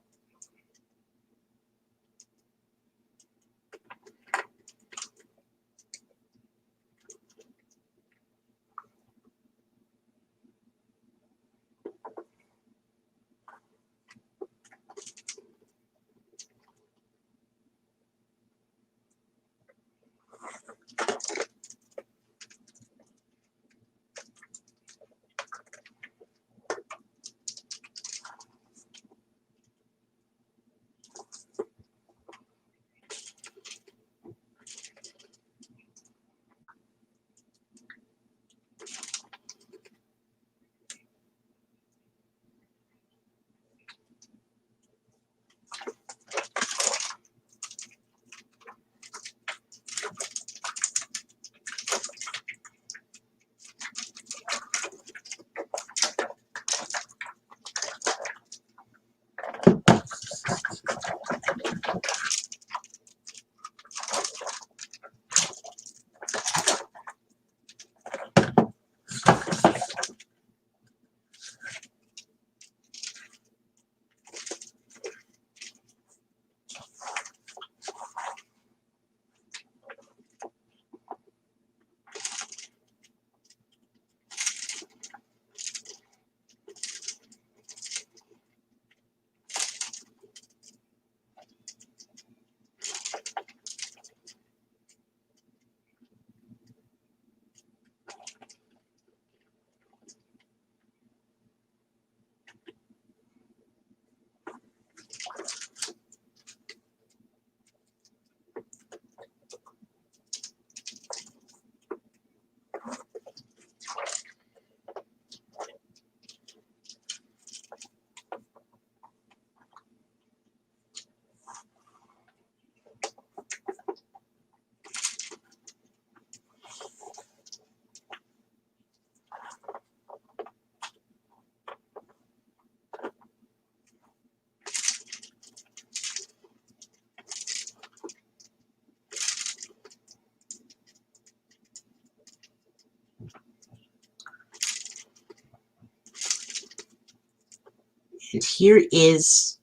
And here is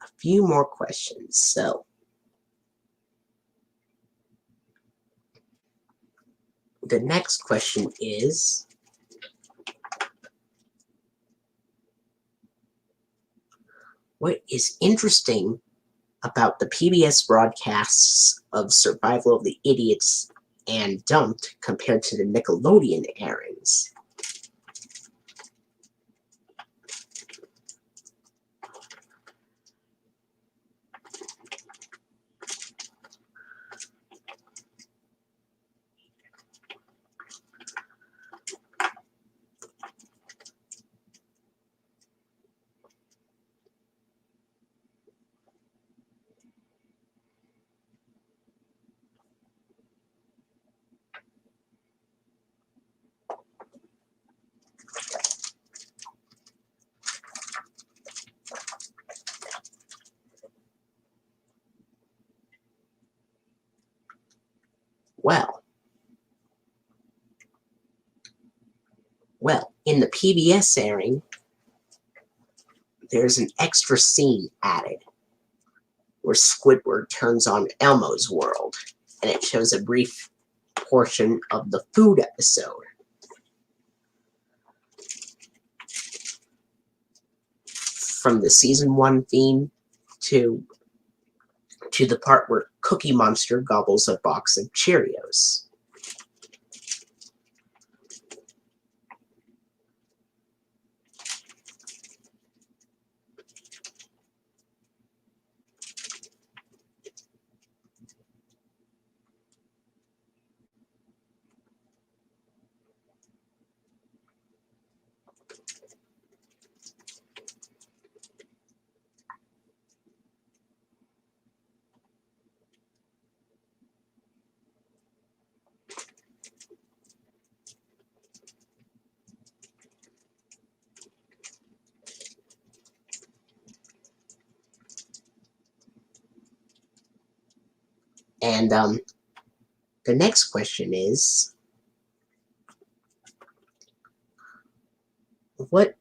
a few more questions. So, the next question is, what is interesting about the PBS broadcasts of Survival of the Idiots and Dumped compared to the Nickelodeon airings? Well, in the PBS airing, there's an extra scene added where Squidward turns on Elmo's world, and it shows a brief portion of the food episode. From the season 1 theme to the part where Cookie Monster gobbles a box of Cheerios. And the next question is, what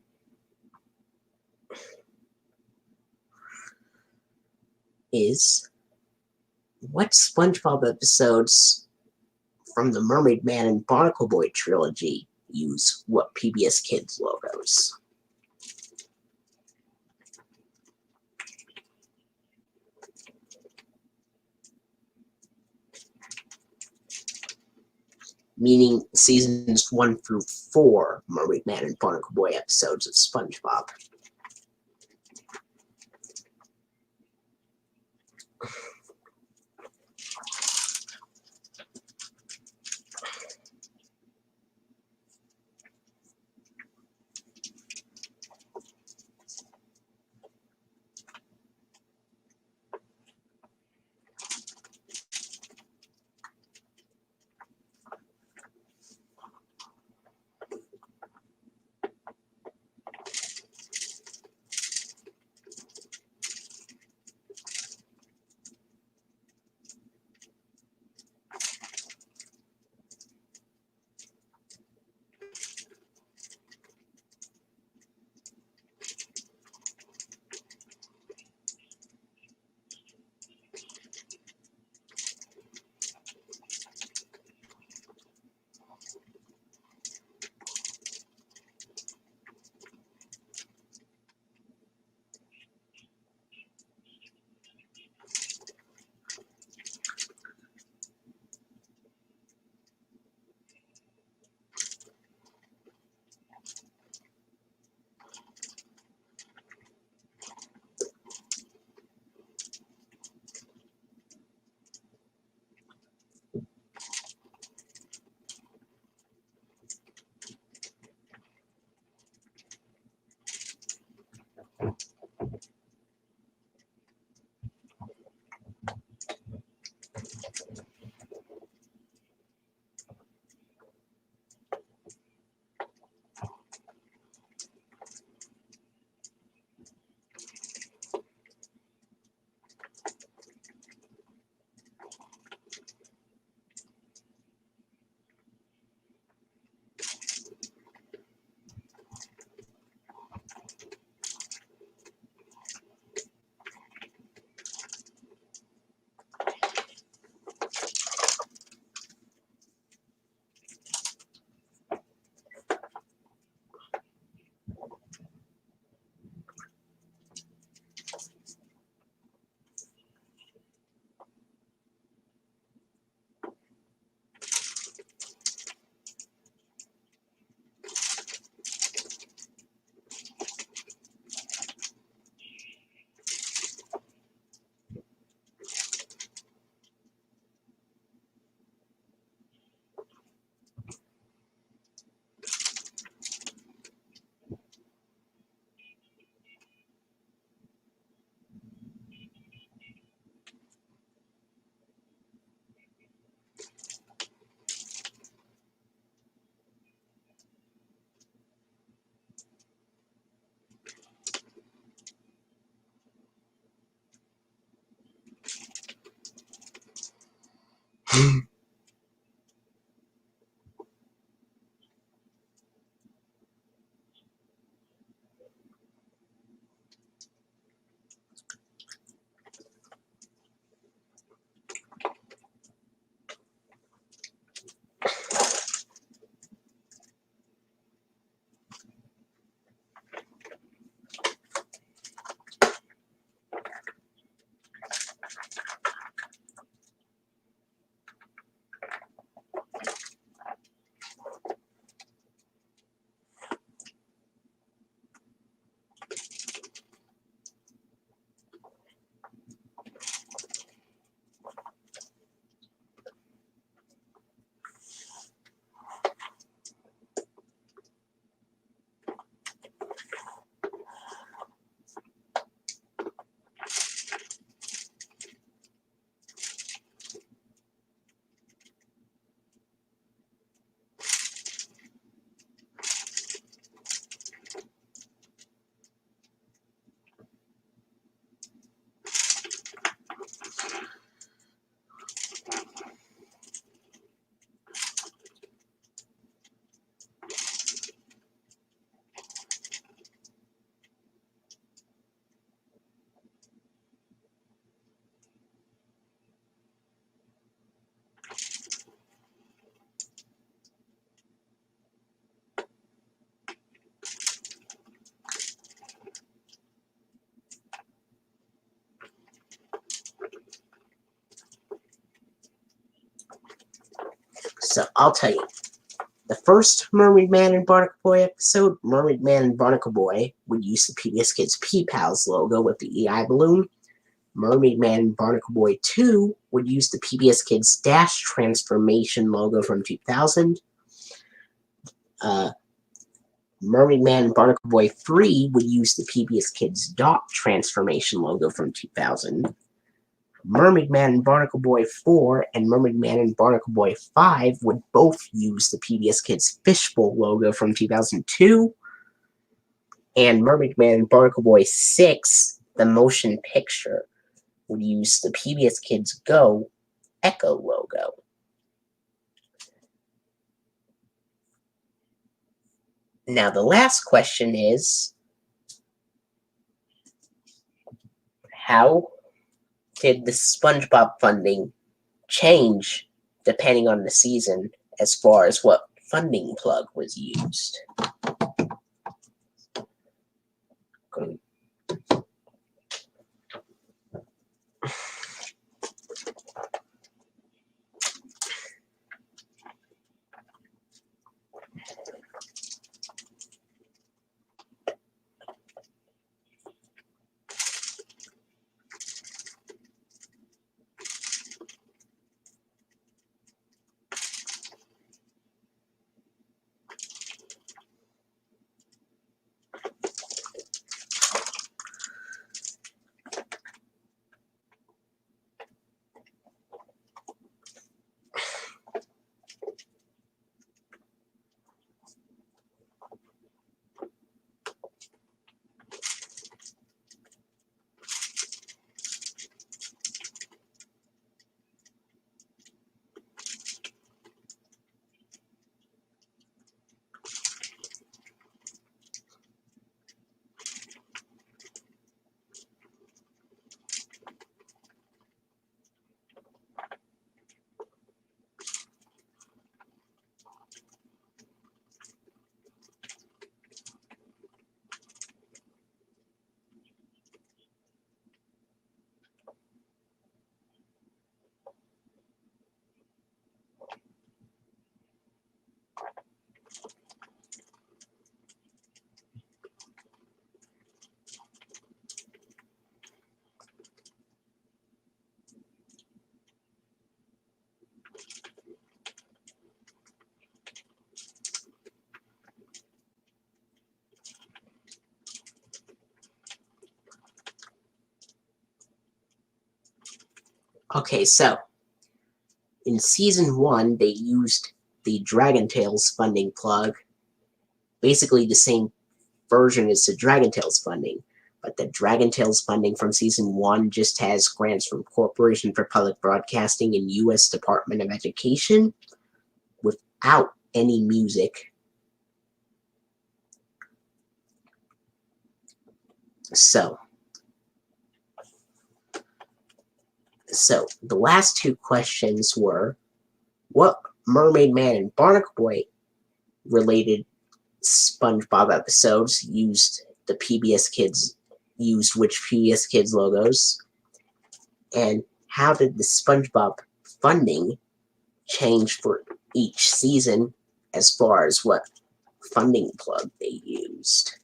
SpongeBob episodes from the Mermaid Man and Barnacle Boy trilogy use what PBS Kids logos? Meaning seasons 1 through 4 Mermaid Man and Barnacle Boy episodes of SpongeBob. So I'll tell you. The first Mermaid Man and Barnacle Boy episode, Mermaid Man and Barnacle Boy would use the PBS Kids Pbs logo with the EI balloon. Mermaid Man and Barnacle Boy 2 would use the PBS Kids Dash Transformation logo from 2000. Mermaid Man and Barnacle Boy 3 would use the PBS Kids Dot Transformation logo from 2000. Mermaid Man and Barnacle Boy 4 and Mermaid Man and Barnacle Boy 5 would both use the PBS Kids Fishbowl logo from 2002. And Mermaid Man and Barnacle Boy 6, the motion picture, would use the PBS Kids Go Echo logo. Now the last question is, how did the Spongebob funding change depending on the season as far as what funding plug was used? Okay, so in season 1, they used the Dragon Tales funding plug, basically the same version as the Dragon Tales funding, but the Dragon Tales funding from season 1 just has grants from Corporation for Public Broadcasting and U.S. Department of Education without any music. So the last two questions were, what Mermaid Man and Barnacle Boy related SpongeBob episodes used which PBS Kids logos, and how did the SpongeBob funding change for each season as far as what funding plug they used?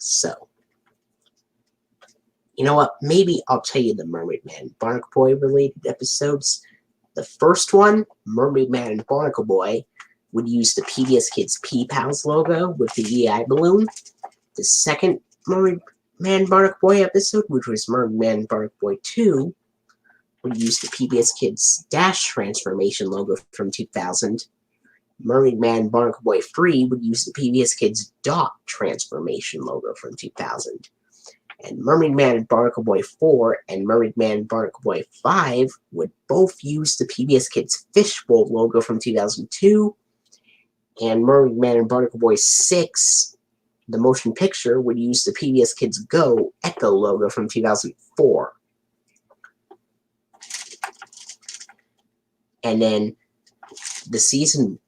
So, you know what? Maybe I'll tell you the Mermaid Man and Barnacle Boy related episodes. The first one, Mermaid Man and Barnacle Boy, would use the PBS Kids Pals logo with the EI balloon. The second Mermaid Man Barnacle Boy episode, which was Mermaid Man Barnacle Boy 2, would use the PBS Kids Dash transformation logo from 2000. Mermaid Man Barnacle Boy 3 would use the PBS Kids Dot transformation logo from 2000. And Mermaid Man and Barnacle Boy 4 and Mermaid Man and Barnacle Boy 5 would both use the PBS Kids Fishbowl logo from 2002. And Mermaid Man and Barnacle Boy 6, the motion picture, would use the PBS Kids Go Echo logo from 2004. And then the season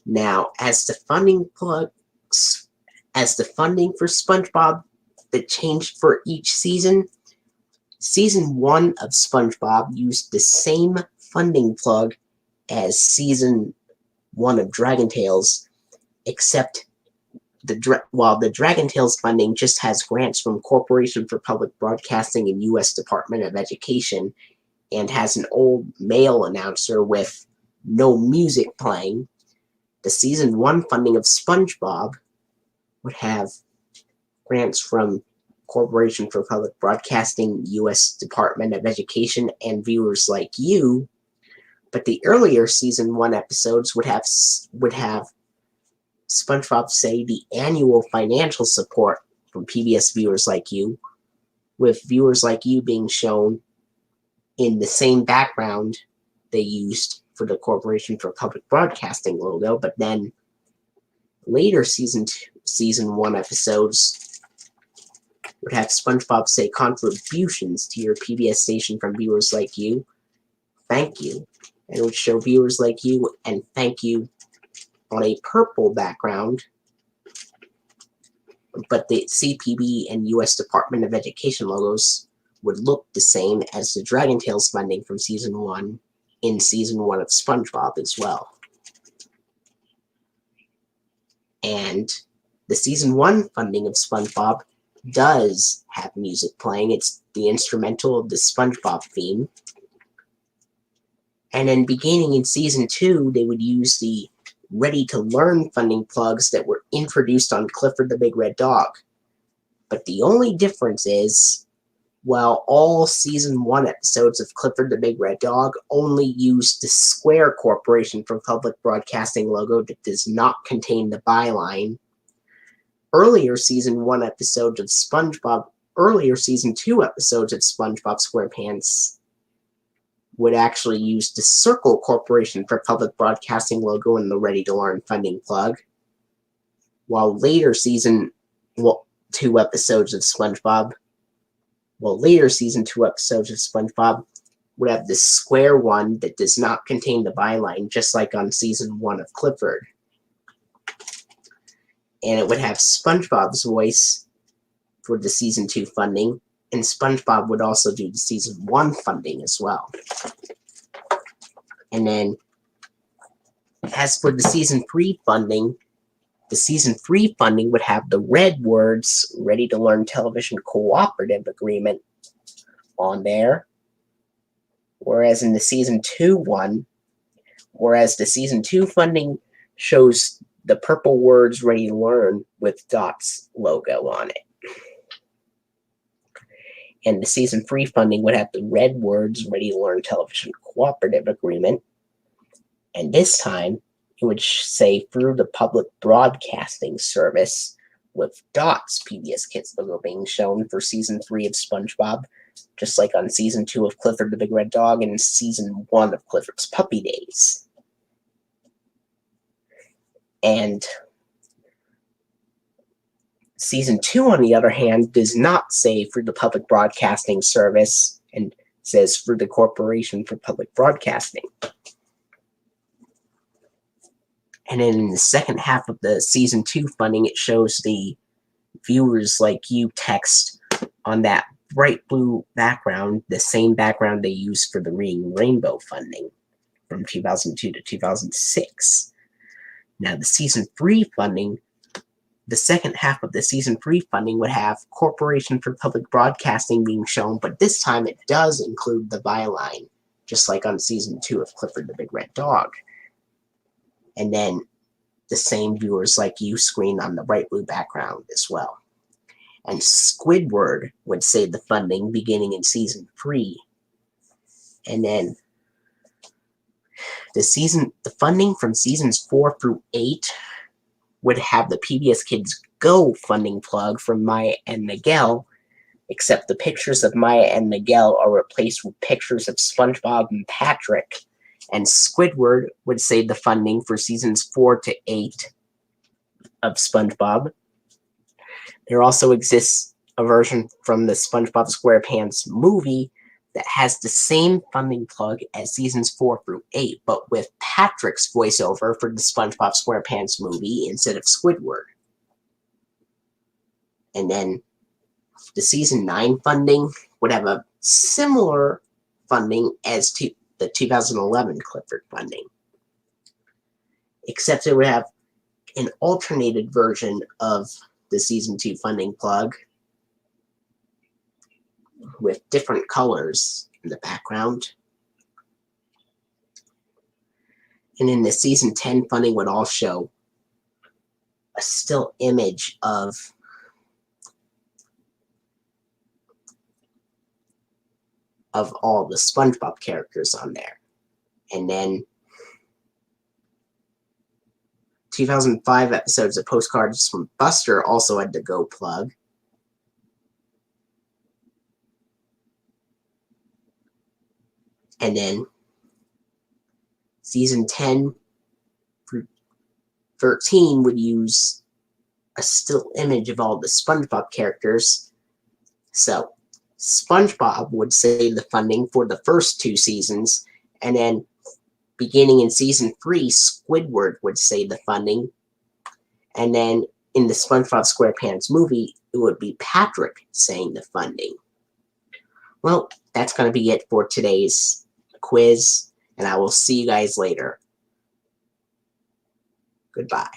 now, as the funding for SpongeBob that changed for each season, Season 1 of SpongeBob used the same funding plug as Season 1 of Dragon Tales, except while the Dragon Tales funding just has grants from Corporation for Public Broadcasting and U.S. Department of Education, and has an old male announcer with no music playing, the Season 1 funding of SpongeBob would have grants from Corporation for Public Broadcasting, U.S. Department of Education, and Viewers Like You, but the earlier Season 1 episodes would have SpongeBob say the annual financial support from PBS Viewers Like You, with Viewers Like You being shown in the same background they used for the Corporation for Public Broadcasting logo, but then later Season 1 episodes would have SpongeBob say contributions to your PBS station from Viewers Like You, thank you, and it would show Viewers Like You and thank you on a purple background, but the CPB and U.S. Department of Education logos would look the same as the Dragon Tales funding from Season 1 in Season 1 of SpongeBob as well. And the Season 1 funding of SpongeBob does have music playing. It's the instrumental of the SpongeBob theme. And then beginning in Season 2, they would use the Ready to Learn funding plugs that were introduced on Clifford the Big Red Dog. But the only difference is, while all Season 1 episodes of Clifford the Big Red Dog only used the Square Corporation for Public Broadcasting logo that does not contain the byline, earlier Season 2 episodes of SpongeBob Squarepants would actually use the Circle Corporation for Public Broadcasting logo in the Ready to Learn funding plug, while later Season 2 episodes of SpongeBob would have the Square one that does not contain the byline, just like on Season 1 of Clifford. And it would have SpongeBob's voice for the Season 2 funding, and SpongeBob would also do the Season 1 funding as well. And then, as for the Season 3 funding, the Season 3 funding would have the red words Ready to Learn Television Cooperative Agreement on there, whereas the Season 2 funding shows the purple words Ready to Learn with Dot's logo on it. And the Season 3 funding would have the red words Ready to Learn Television Cooperative Agreement. And this time, it would say through the Public Broadcasting Service, with Dot's PBS Kids logo being shown for Season 3 of SpongeBob, just like on Season 2 of Clifford the Big Red Dog and Season 1 of Clifford's Puppy Days. And Season 2, on the other hand, does not say through the Public Broadcasting Service and says through the Corporation for Public Broadcasting. And then in the second half of the Season 2 funding, it shows the Viewers Like You text on that bright blue background, the same background they used for the Reading Rainbow funding from 2002 to 2006. Now, the Season 3 funding, the second half of the Season 3 funding would have Corporation for Public Broadcasting being shown, but this time it does include the byline, just like on Season 2 of Clifford the Big Red Dog. And then the same Viewers Like You screen on the bright blue background as well. and Squidward would save the funding beginning in season 3. And then the funding from seasons 4 through 8 would have the PBS Kids Go funding plug from Maya and Miguel, except the pictures of Maya and Miguel are replaced with pictures of SpongeBob and Patrick, and Squidward would save the funding for seasons 4 to 8 of SpongeBob. There also exists a version from the SpongeBob SquarePants movie that has the same funding plug as seasons 4 through 8, but with Patrick's voiceover for the SpongeBob SquarePants movie instead of Squidward. And then the season 9 funding would have a similar funding as to the 2011 Clifford funding, except it would have an alternated version of the season 2 funding plug with different colors in the background. And in the season 10 funding would all show a still image of all the SpongeBob characters on there. And then 2005 episodes of Postcards from Buster also had the Go plug. And then season 10 through 13 would use a still image of all the SpongeBob characters. So SpongeBob would save the funding for the first 2 seasons, and then beginning in season 3, Squidward would save the funding, and then in the SpongeBob SquarePants movie, it would be Patrick saying the funding. Well, that's going to be it for today's quiz, and I will see you guys later. Goodbye.